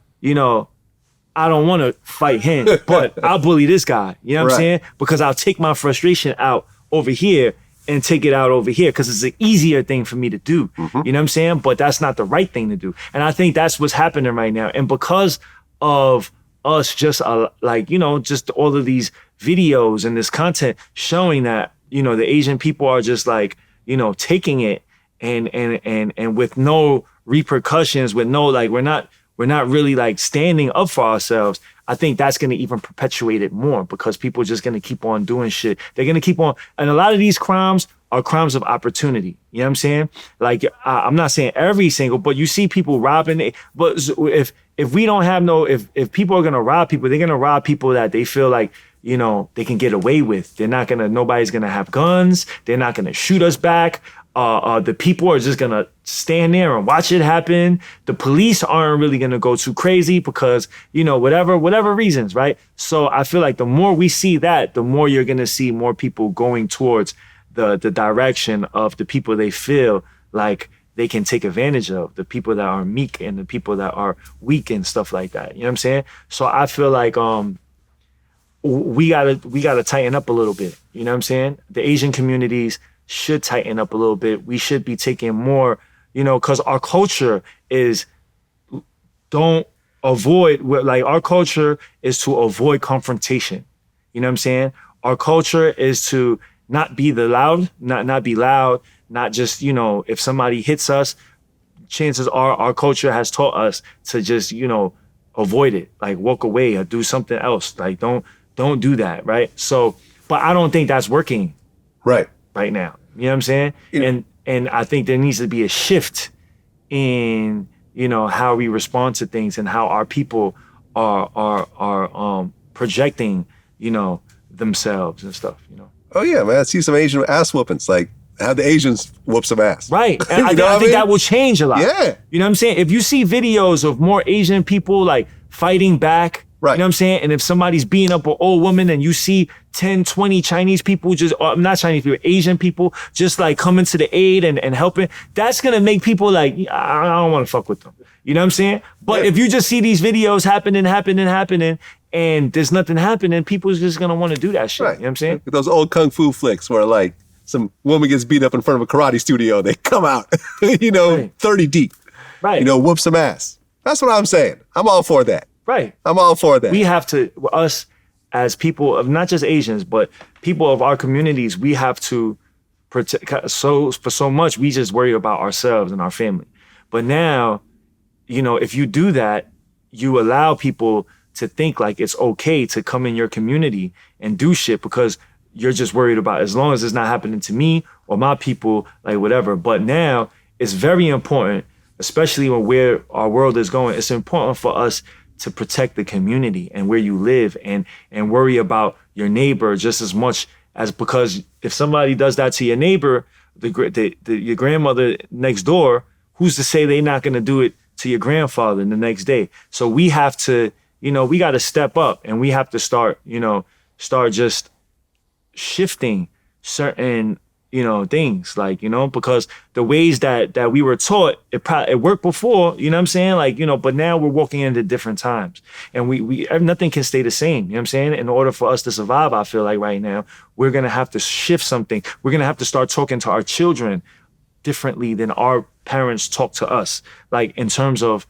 I don't want to fight him, but I'll bully this guy. You know what I'm saying? Because I'll take my frustration out over here and take it out over here because it's an easier thing for me to do. Mm-hmm. You know what I'm saying? But that's not the right thing to do. And I think that's what's happening right now. And because of us just just all of these videos and this content showing that, the Asian people are just like, taking it and with no repercussions, with no, like, we're not really like standing up for ourselves. I think that's going to even perpetuate it more because people are just going to keep on doing shit. They're going to keep on. And a lot of these crimes are crimes of opportunity. You know what I'm saying? Like, I'm not saying every single, but you see people robbing it. But if we don't have if people are going to rob people, they're going to rob people that they feel like, they can get away with. Nobody's going to have guns. They're not going to shoot us back. The people are just going to stand there and watch it happen. The police aren't really going to go too crazy because, whatever reasons, right? So I feel like the more we see that, the more you're going to see more people going towards the direction of the people they feel like they can take advantage of, the people that are meek and the people that are weak and stuff like that. You know what I'm saying? So I feel like we gotta tighten up a little bit. You know what I'm saying? The Asian communities should tighten up a little bit. We should be taking more, because our culture is our culture is to avoid confrontation. You know what I'm saying? Our culture is to not be loud, not just, if somebody hits us, chances are our culture has taught us to just, avoid it, like walk away or do something else. Like don't do that, right? So, but I don't think that's working right now. You know what I'm saying? Yeah. And I think there needs to be a shift in, how we respond to things and how our people are projecting, themselves and stuff, Oh yeah, man. I see some Asian ass whoopings. Like, have the Asians whoop some ass. Right. And I think that will change a lot. Yeah. You know what I'm saying? If you see videos of more Asian people like fighting back, right. You know what I'm saying? And if somebody's beating up an old woman and you see 10, 20 Chinese people not Chinese people, Asian people just like coming to the aid and helping, that's going to make people like, I don't want to fuck with them. You know what I'm saying? But if you just see these videos happening, and there's nothing happening, people's just going to want to do that shit. Right. You know what I'm saying? Those old kung fu flicks where like some woman gets beat up in front of a karate studio, they come out, right. 30 deep, right? Whoop some ass. That's what I'm saying. I'm all for that. Right. I'm all for that. We have to, us as people of not just Asians, but people of our communities, we have to protect. For so much, we just worry about ourselves and our family. But now, if you do that, you allow people to think like it's okay to come in your community and do shit because you're just worried about as long as it's not happening to me or my people, like whatever. But now it's very important, especially when where our world is going. It's important for us to protect the community and where you live and worry about your neighbor just as much as, because if somebody does that to your neighbor, your grandmother next door, who's to say they're not going to do it to your grandfather the next day? So we have to, we got to step up and we have to start just shifting certain, things like, because the ways that we were taught, it worked before, you know what I'm saying? Like, but now we're walking into different times and we nothing can stay the same. You know what I'm saying? In order for us to survive, I feel like right now, we're going to have to shift something. We're going to have to start talking to our children differently than our parents talk to us. Like in terms of,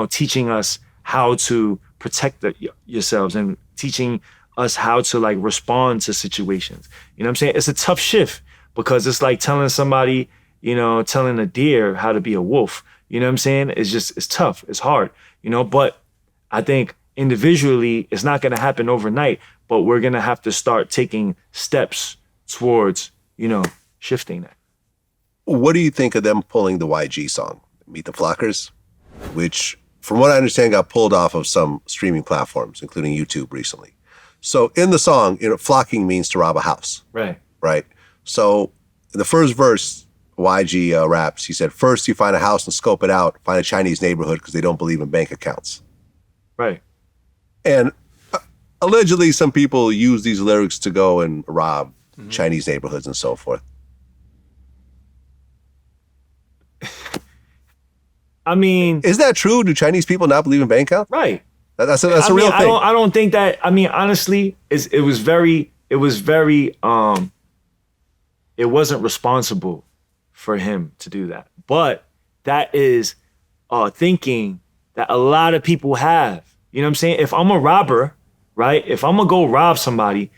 teaching us how to protect yourselves and teaching us how to like respond to situations. You know what I'm saying? It's a tough shift. Because it's like telling somebody, telling a deer how to be a wolf. You know what I'm saying? It's tough. It's hard, but I think individually it's not going to happen overnight, but we're going to have to start taking steps towards, shifting that. What do you think of them pulling the YG song, Meet the Flockers, which from what I understand got pulled off of some streaming platforms, including YouTube recently? So in the song, flocking means to rob a house. Right. Right. So in the first verse, YG raps, he said, first you find a house and scope it out, find a Chinese neighborhood because they don't believe in bank accounts. Right. And allegedly some people use these lyrics to go and rob Chinese neighborhoods and so forth. I mean... Is that true? Do Chinese people not believe in bank accounts? Right. That's a real thing. I don't think that... I mean, honestly, it wasn't responsible for him to do that. But that is thinking that a lot of people have. You know what I'm saying? If I'm a robber, right? If I'm going to go rob somebody,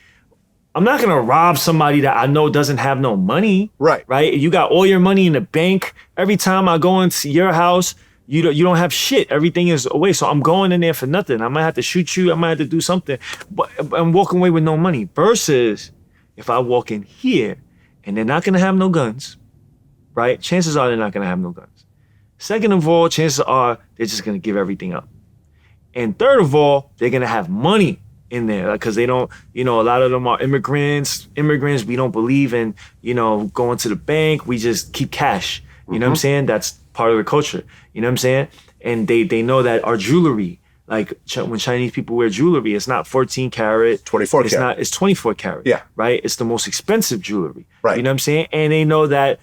I'm not going to rob somebody that I know doesn't have no money. Right. Right? You got all your money in the bank. Every time I go into your house, you don't have shit. Everything is away. So I'm going in there for nothing. I might have to shoot you. I might have to do something. But I'm walking away with no money. Versus if I walk in here, and they're not going to have no guns, right? Chances are they're not going to have no guns. Second of all, chances are they're just going to give everything up. And third of all, they're going to have money in there because they don't, a lot of them are immigrants. We don't believe in, going to the bank. We just keep cash. You know what I'm saying? That's part of the culture. You know what I'm saying? And they know that our jewelry, like when Chinese people wear jewelry, it's not 14 karat. 24 karat. It's 24 karat. Yeah. Right? It's the most expensive jewelry. Right. You know what I'm saying? And they know that,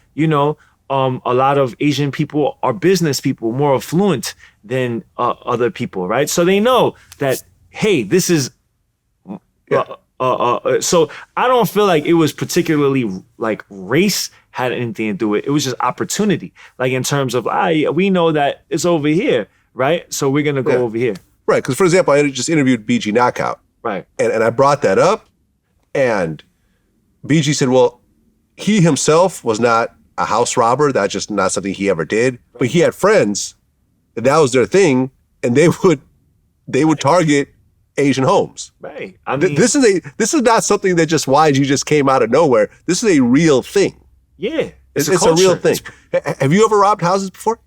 a lot of Asian people are business people, more affluent than other people, right? So they know that, hey, this is... So I don't feel like it was particularly like race had anything to do with it. It was just opportunity. Like in terms of, we know that it's over here, right? So we're going to go over here. Right, because for example, I just interviewed BG Knockout. Right. And I brought that up, and BG said, well, he himself was not a house robber. That's just not something he ever did. But he had friends, and that was their thing, and they would target Asian homes. Right. I mean, this is not something that just YG just came out of nowhere. This is a real thing. Yeah. It's a real thing. Have you ever robbed houses before?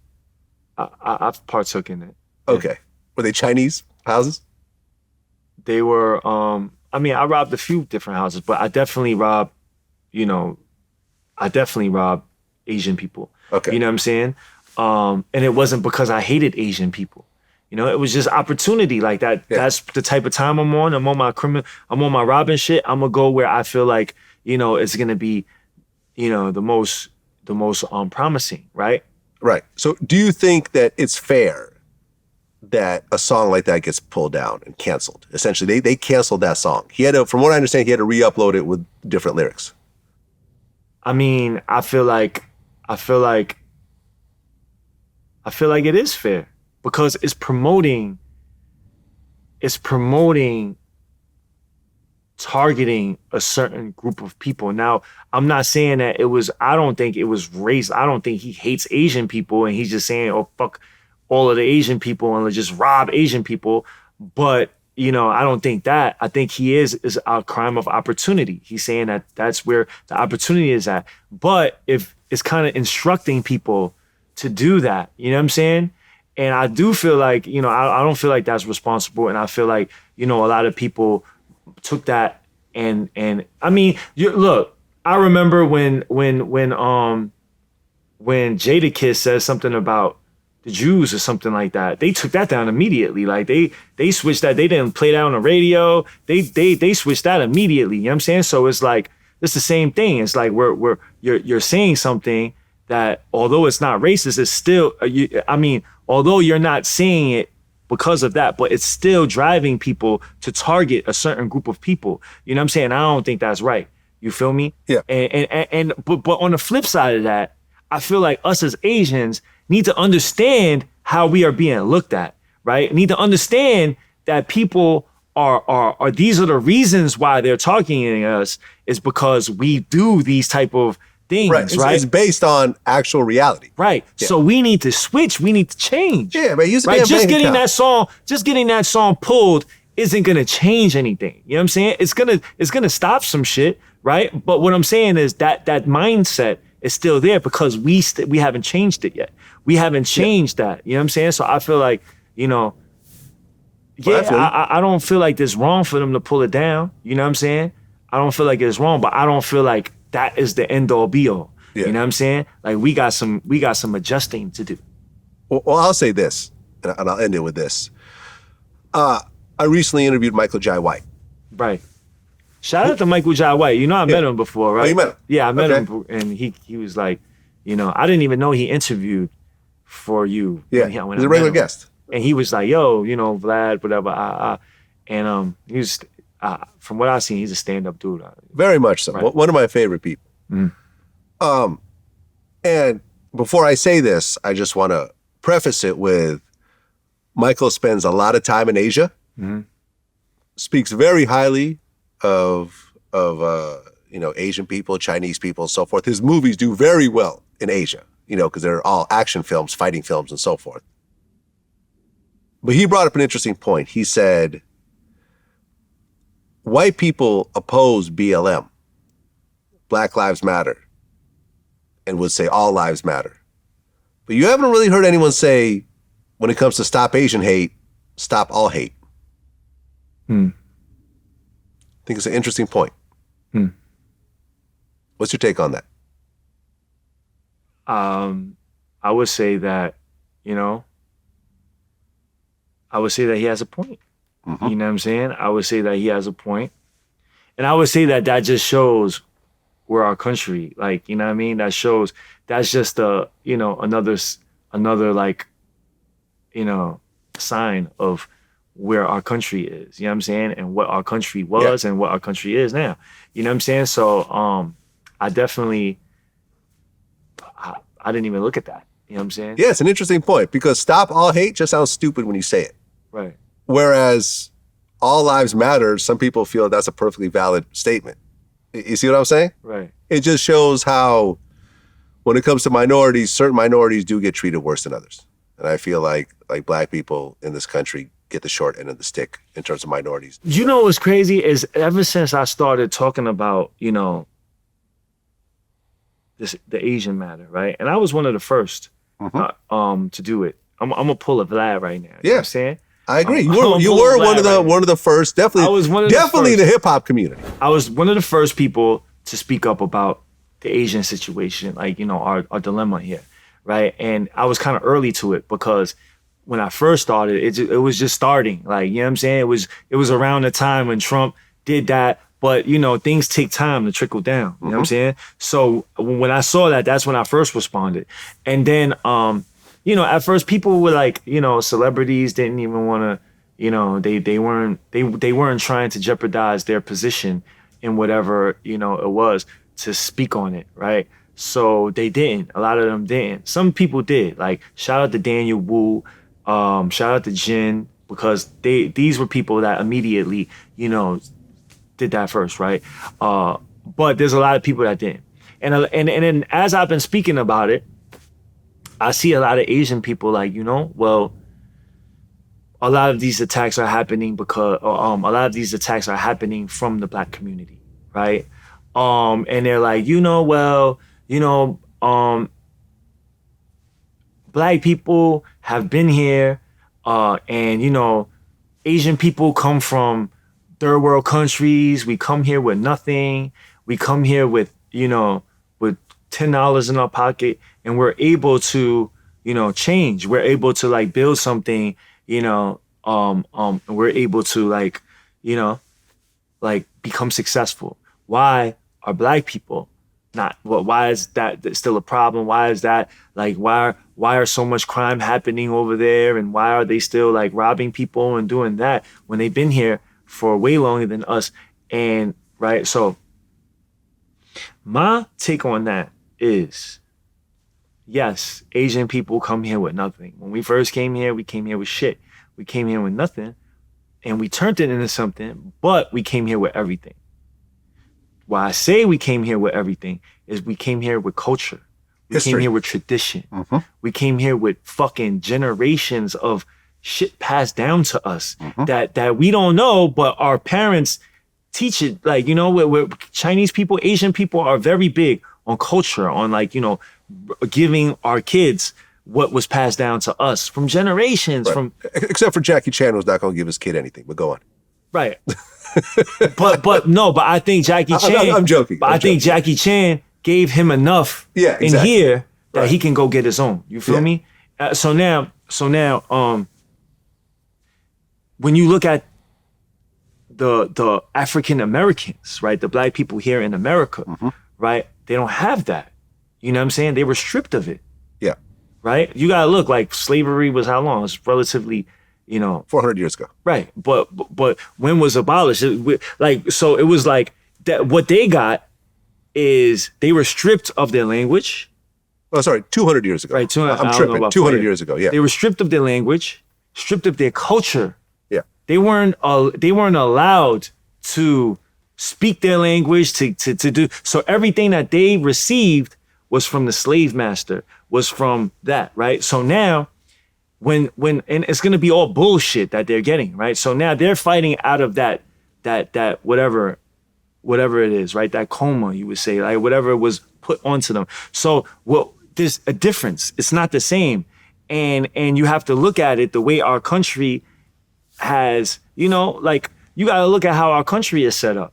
I've partook in it. Okay. Were they Chinese houses? They were, I robbed a few different houses, but I definitely robbed Asian people. Okay. You know what I'm saying? And it wasn't because I hated Asian people. It was just opportunity like that. Yeah. That's the type of time I'm on. I'm on my robbing shit. I'm gonna go where I feel like, it's gonna be, the most promising, right? Right. So do you think that it's fair that a song like that gets pulled down and canceled? Essentially, they canceled that song. He had to, from what I understand, he had to re-upload it with different lyrics. I mean, I feel like it is fair because it's promoting targeting a certain group of people. Now, I'm not saying that I don't think it was race. I don't think he hates Asian people and he's just saying, oh, fuck all of the Asian people and let's just rob Asian people. But I don't think that. I think he is a crime of opportunity. He's saying that that's where the opportunity is at. But if it's kind of instructing people to do that, you know what I'm saying? And I do feel like, I don't feel like that's responsible. And I feel like, a lot of people took that and I mean, look, I remember when Jadakiss says something about the Jews or something like that, they took that down immediately. Like they switched that. They didn't play that on the radio. They switched that immediately. You know what I'm saying? So it's like it's the same thing. It's like you're saying something that although it's not racist, it's still. Although you're not saying it because of that, but it's still driving people to target a certain group of people. You know what I'm saying? I don't think that's right. You feel me? Yeah. But on the flip side of that, I feel like us as Asians need to understand how we are being looked at, right? Need to understand that people are these are the reasons why they're targeting us is because we do these type of things, right? It's based on actual reality. Right. Yeah. So we need to switch. We need to change. Yeah, man. Use the right? damn Just bank account. getting that song pulled isn't gonna change anything. You know what I'm saying? It's gonna stop some shit, right? But what I'm saying is that mindset is still there because we haven't changed it yet. We haven't changed that. You know what I'm saying? So I feel like, I don't feel like it's wrong for them to pull it down. You know what I'm saying? I don't feel like it's wrong, but I don't feel like that is the end all be all. Yeah. You know what I'm saying? Like we got some adjusting to do. Well, I'll say this, and I'll end it with this. I recently interviewed Michael Jai White. Right. Shout out to Michael Jai White. I met him before, right? Oh, you met him? Yeah, I met him, and he was like, I didn't even know he interviewed for you. Yeah, he's a regular guest. And he was like, yo, Vlad, whatever. And he was, from what I've seen, he's a stand-up dude. Very much so. Right. One of my favorite people. Mm. And before I say this, I just want to preface it with Michael spends a lot of time in Asia, speaks very highly of Asian people, Chinese people, and so forth. His movies do very well in Asia, because they're all action films, fighting films, and so forth. But he brought up an interesting point. He said, white people oppose BLM, Black Lives Matter, and would say all lives matter. But you haven't really heard anyone say, when it comes to stop Asian hate, stop all hate. I think it's an interesting point. What's your take on that? I would say that, he has a point. You know what I'm saying? I would say that he has a point. And I would say that just shows where our country, like, you know what I mean? That shows, that's just another like, sign of where our country is, you know what I'm saying? And what our country was and what our country is now. You know what I'm saying? So I definitely, I didn't even look at that. You know what I'm saying? Yeah, it's an interesting point because stop all hate just sounds stupid when you say it. Right. Whereas all lives matter, some people feel that's a perfectly valid statement. You see what I'm saying? Right. It just shows how when it comes to minorities, certain minorities do get treated worse than others. And I feel like Black people in this country get the short end of the stick in terms of minorities. You know what's crazy is ever since I started talking about, the Asian matter, right? And I was one of the first to do it. I'm gonna pull a Vlad right now. You know what I'm saying? I agree. You were one of the first, definitely. I was definitely in the hip hop community. I was one of the first people to speak up about the Asian situation, like, our dilemma here, right? And I was kind of early to it because when I first started, it was just starting. Like, you know what I'm saying? It was around the time when Trump did that, but things take time to trickle down. You know what I'm saying? So when I saw that, that's when I first responded. And then at first people were like, celebrities didn't even want to, they weren't trying to jeopardize their position in whatever, it was to speak on it, right? So they didn't. A lot of them didn't. Some people did. Like, shout out to Daniel Wu, shout out to Jin, because these were people that immediately, did that first, right? But there's a lot of people that didn't. And then as I've been speaking about it, I see a lot of Asian people like, a lot of these attacks are happening because a lot of these attacks are happening from the Black community, right? And they're like, Black people have been here, and Asian people come from third world countries. We come here with nothing. We come here with with $10 in our pocket, and we're able to change. We're able to like build something. And we're able to like become successful. Why are Black people not? Why is that still a problem? Why is that like why are so much crime happening over there, and why are they still like robbing people and doing that when they've been here for way longer than us? And right, so my take on that is, yes, Asian people come here with nothing. When we first came here, we came here with shit. We came here with nothing, and we turned it into something, but we came here with everything. Why I say we came here with everything is we came here with culture. We came here with tradition. Mm-hmm. We came here with fucking generations of shit passed down to us that we don't know, but our parents teach it. Like, we're Chinese people, Asian people are very big on culture, on like, giving our kids what was passed down to us from generations. Right. Except for Jackie Chan, who's not going to give his kid anything. But go on. Right. but I think Jackie Chan. I'm joking. But I think Jackie Chan gave him enough in here that he can go get his own. You feel me? So now, when you look at the African Americans, right, the Black people here in America, right, they don't have that. You know what I'm saying? They were stripped of it. Yeah. Right. You gotta look like slavery was how long? It's relatively. 400 years ago. Right. But when was abolished? So it was like that. What they got is they were stripped of their language. Oh, sorry, 200 years ago. Right. I'm tripping. 200 years ago. Yeah. They were stripped of their language, stripped of their culture. Yeah. They weren't allowed to speak their language to do. So everything that they received was from the slave master, was from that. Right. So now, when and it's gonna be all bullshit that they're getting, right? So now they're fighting out of that whatever it is, right? That coma, you would say, like whatever was put onto them. So there's a difference. It's not the same, and you have to look at it the way our country has. You gotta look at how our country is set up.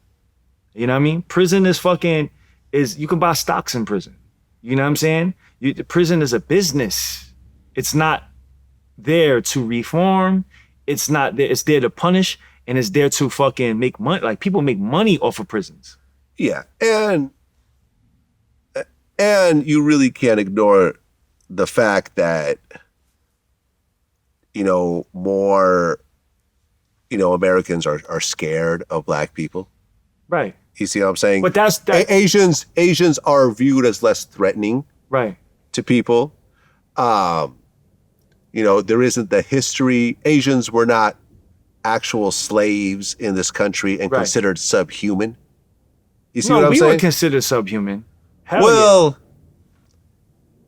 You know what I mean? Prison is you can buy stocks in prison. You know what I'm saying? The prison is a business. It's not there to reform. It's not there. It's there to punish, and it's there to fucking make money. Like, people make money off of prisons. Yeah, and you really can't ignore the fact that more Americans are scared of Black people. Right. You see what I'm saying? But that's Asians are viewed as less threatening. Right. To people. There isn't the history. Asians were not actual slaves in this country and considered subhuman. You see what I'm saying? No, we were considered subhuman.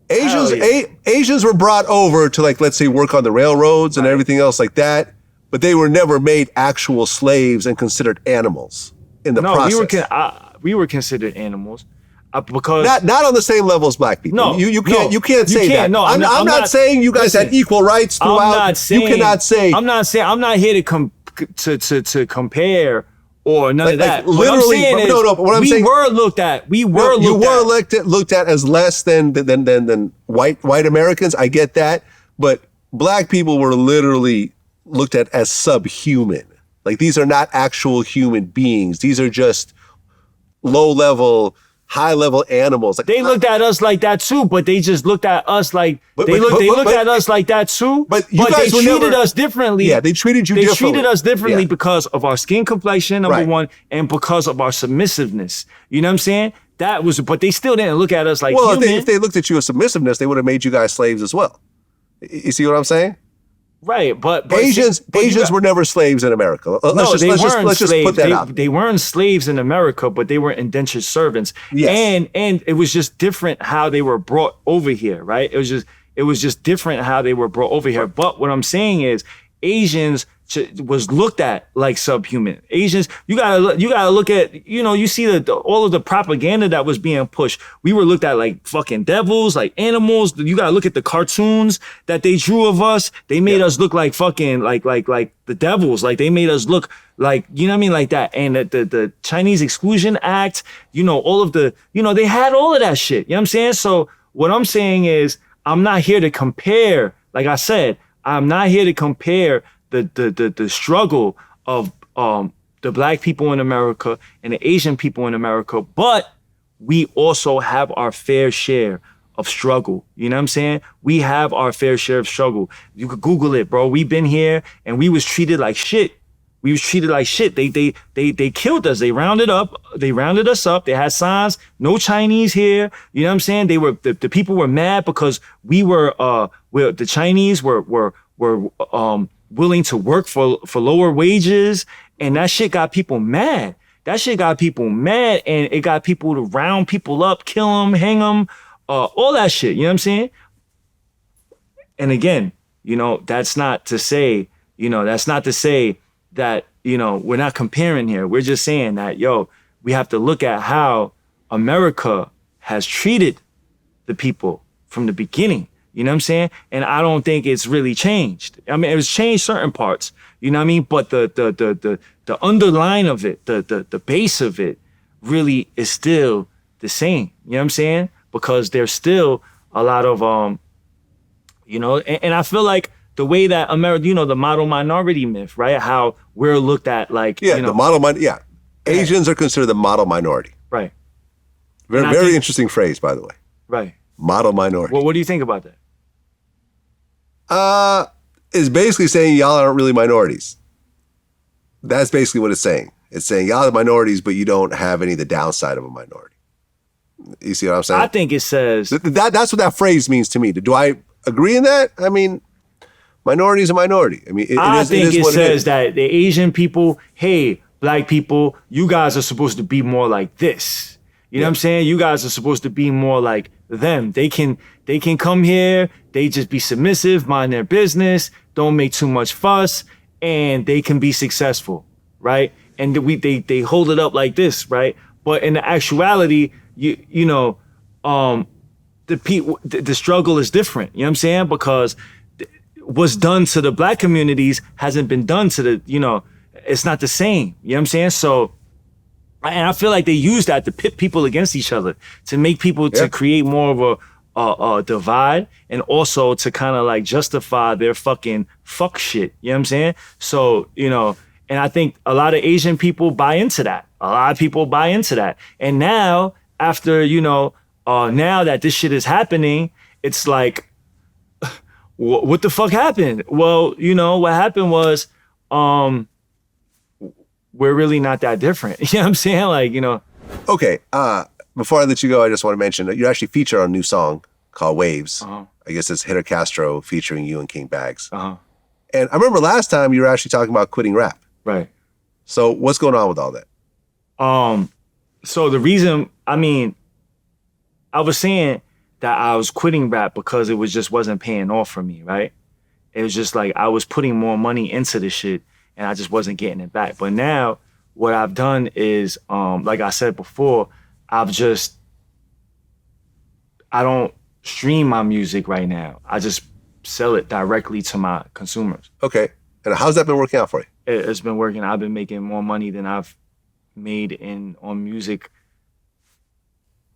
Asians were brought over to, like, let's say, work on the railroads and everything else like that, but they were never made actual slaves and considered animals in the process. We were considered animals. Because not on the same level as Black people. No, you can't say that. No, I'm not saying you guys had equal rights throughout. You cannot say. I'm not here to compare or none of that. Literally, we were looked at. You were looked at as less than white Americans. I get that, but Black people were literally looked at as subhuman. Like, these are not actual human beings. These are just low-level, high-level animals. Like, they looked at us like that too, but they just looked at us like they looked at us like that too. But you guys they treated us differently. Yeah, they treated you differently. They treated us differently because of our skin complexion, number one, and because of our submissiveness. You know what I'm saying? But they still didn't look at us like human. If they looked at you as submissiveness, they would have made you guys slaves as well. You see what I'm saying? Right, but Asians were never slaves in America. Let's just put that out. They weren't slaves in America, but they were indentured servants. Yes. And it was just different how they were brought over here, right? It was just different how they were brought over here. But what I'm saying is, Asians was looked at like subhuman. Asians, you gotta look at, you see all of the propaganda that was being pushed. We were looked at like fucking devils, like animals. You gotta look at the cartoons that they drew of us. They made us look like fucking like the devils. Like they made us look like, you know what I mean, like that. And the Chinese Exclusion Act, all of the, they had all of that shit. You know what I'm saying? So what I'm saying is, I'm not here to compare. Like I said, I'm not here to compare the struggle of the black people in America and the Asian people in America, but we also have our fair share of struggle. You know what I'm saying? We have our fair share of struggle. You could Google it, bro. We've been here and we was treated like shit. We was treated like shit. They killed us. They rounded us up. They had signs, no Chinese here. You know what I'm saying? They were the people were mad because the Chinese were willing to work for lower wages, and that shit got people mad. And it got people to round people up, kill them, hang them, all that shit. You know what I'm saying? And again, that's not to say that, we're not comparing here. We're just saying that, we have to look at how America has treated the people from the beginning. You know what I'm saying? And I don't think it's really changed. I mean, it was changed certain parts, you know what I mean? But the underline of it, the base of it really is still the same. You know what I'm saying? Because there's still a lot of, and I feel like the way that America, the model minority myth, right? How we're looked at like, the model Asians are considered the model minority. Right. Very interesting phrase, by the way. Right. Model minority. Well, what do you think about that? It's basically saying y'all aren't really minorities. That's basically what it's saying. It's saying y'all are minorities, but you don't have any of the downside of a minority. You see what I'm saying? I think it says that's what that phrase means to me. Do I agree in that? I mean, minority is a minority. I mean, I think it says that the Asian people, hey, black people, you guys are supposed to be more like this. You know what I'm saying? You guys are supposed to be more like them. They can come here, they just be submissive, mind their business, don't make too much fuss, and they can be successful, right? And they hold it up like this, right? But in the actuality, the struggle is different. You know what I'm saying? Because what's done to the black communities hasn't been done to the, it's not the same. You know what I'm saying? So, and I feel like they use that to pit people against each other, to make people, to create more of a divide, and also to kind of like justify their fucking fuck shit. You know what I'm saying? So, and I think a lot of Asian people buy into that. A lot of people buy into that. And now, after, now that this shit is happening, it's like, what the fuck happened? Well, what happened was, we're really not that different. You know what I'm saying? Like, Okay. Before I let you go, I just want to mention that you actually feature on a new song called Waves. Uh-huh. I guess it's Hitter Castro featuring you and King Bags. Uh-huh. And I remember last time you were actually talking about quitting rap. Right. So what's going on with all that? So the reason, I was saying that I was quitting rap because it wasn't paying off for me, right? It was just like I was putting more money into the shit and I just wasn't getting it back. But now what I've done is, like I said before, I don't stream my music right now. I just sell it directly to my consumers. Okay. And how's that been working out for you? It's been working. I've been making more money than I've made on music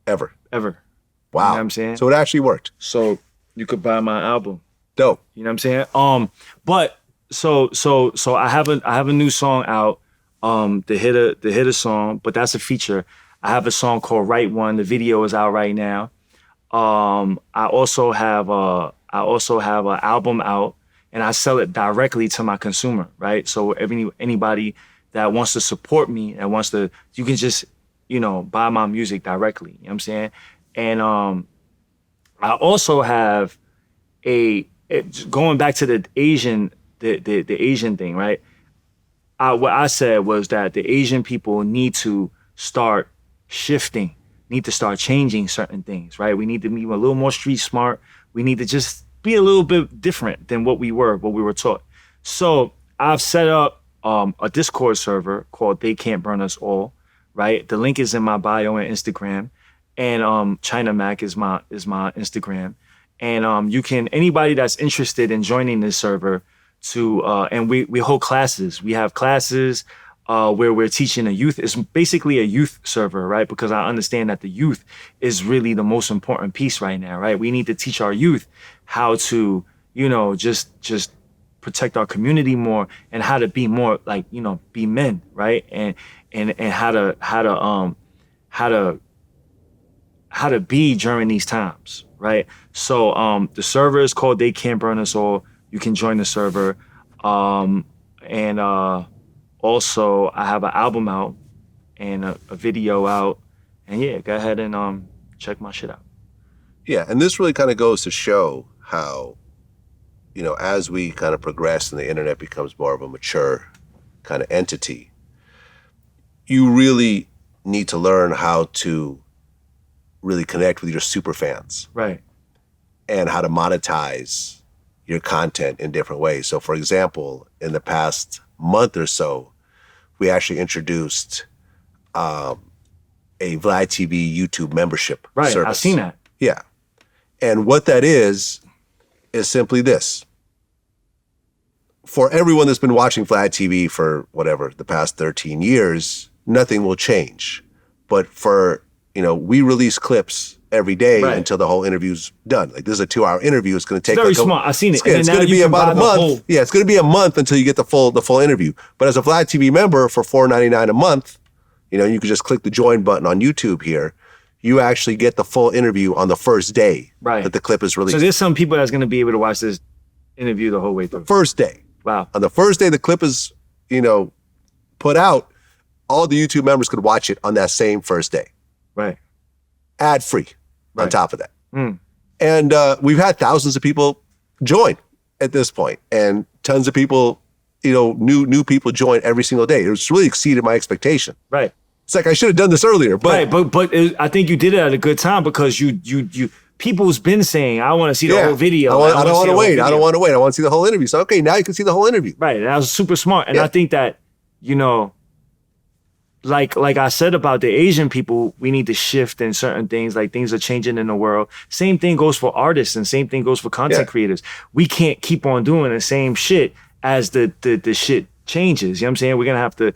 ever. Wow. Wow. You know what I'm saying? So it actually worked. So you could buy my album. Dope. You know what I'm saying? But so I have a new song out, the hitter song, but that's a feature. I have a song called Right One. The video is out right now. I also have an album out, and I sell it directly to my consumer, right? So anybody that wants to support me and you can just, buy my music directly. You know what I'm saying? And I also have going back to the Asian thing, right? What I said was that the Asian people need to start shifting, need to start changing certain things, right? We need to be a little more street smart. We need to just be a little bit different than what we were taught. So I've set up a Discord server called They Can't Burn Us All, right? The link is in my bio on Instagram, and China Mac is my Instagram, and you can anybody that's interested in joining this server to and we hold classes. We have classes where we're teaching the youth. It's basically a youth server, right? Because I understand that the youth is really the most important piece right now, right? We need to teach our youth how to, just protect our community more and how to be more like, be men, right? And how to be during these times, right? So the server is called They Can't Burn Us All. You can join the server. And also I have an album out and a video out. And yeah, go ahead and check my shit out. Yeah, and this really kind of goes to show how, as we kind of progress and the internet becomes more of a mature kind of entity, you really need to learn how to really connect with your super fans. Right. And how to monetize your content in different ways. So for example, in the past month or so, we actually introduced a VladTV YouTube membership service. I've seen that. Yeah. And what that is simply this. For everyone that's been watching VladTV for whatever, the past 13 years, nothing will change. But for, we release clips every day until the whole interview's done. Like this is a 2-hour interview. It's going to take very smart. I've seen it. It's going to be about a month. Yeah, it's going to be a month until you get the full interview. But as a VladTV member for $4.99 a month, you can just click the join button on YouTube here. You actually get the full interview on the first day that the clip is released. So there's some people that's going to be able to watch this interview the whole way through. The first day. Wow. On the first day the clip is, put out, all the YouTube members could watch it on that same first day. Right. Ad free on top of that. And we've had thousands of people join at this point, and tons of people, new people join every single day. It's really exceeded my expectation. Right. It's like I should have done this earlier, but I think you did it at a good time because you people's been saying, I want to see the whole video. I don't want to wait. I don't want to wait. I want to see the whole interview. So, okay, now you can see the whole interview. Right. And that was super smart. And I think that, like I said about the Asian people, we need to shift in certain things. Like things are changing in the world. Same thing goes for artists and same thing goes for content creators. We can't keep on doing the same shit as the shit changes. You know what I'm saying? We're going to have to,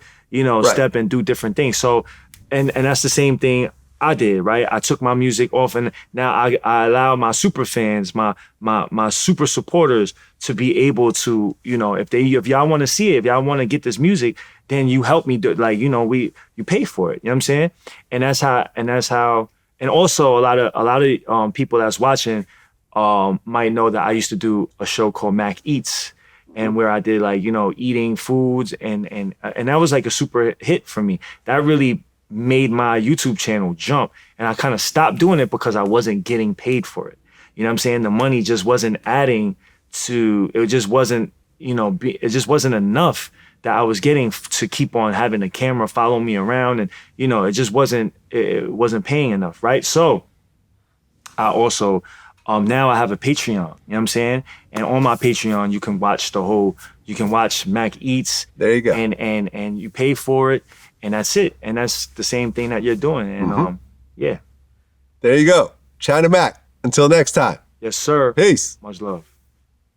step and do different things. So, and that's the same thing I did, right? I took my music off and now I allow my super fans, my super supporters to be able to, if y'all want to see it, if y'all want to get this music, then you help me do like, you pay for it. You know what I'm saying? And that's how, and also a lot of people that's watching might know that I used to do a show called Mac Eats, and where I did like, eating foods and that was like a super hit for me. That really made my YouTube channel jump, and I kind of stopped doing it because I wasn't getting paid for it. You know what I'm saying? The money just wasn't adding to, it just wasn't, it just wasn't enough that I was getting to keep on having the camera follow me around, and it wasn't paying enough, right? So I also now I have a Patreon, you know what I'm saying? And on my Patreon you can watch Mac Eats. There you go. And you pay for it, and that's it. And that's the same thing that you're doing. And yeah. There you go. China Mac. Until next time. Yes, sir. Peace. Much love.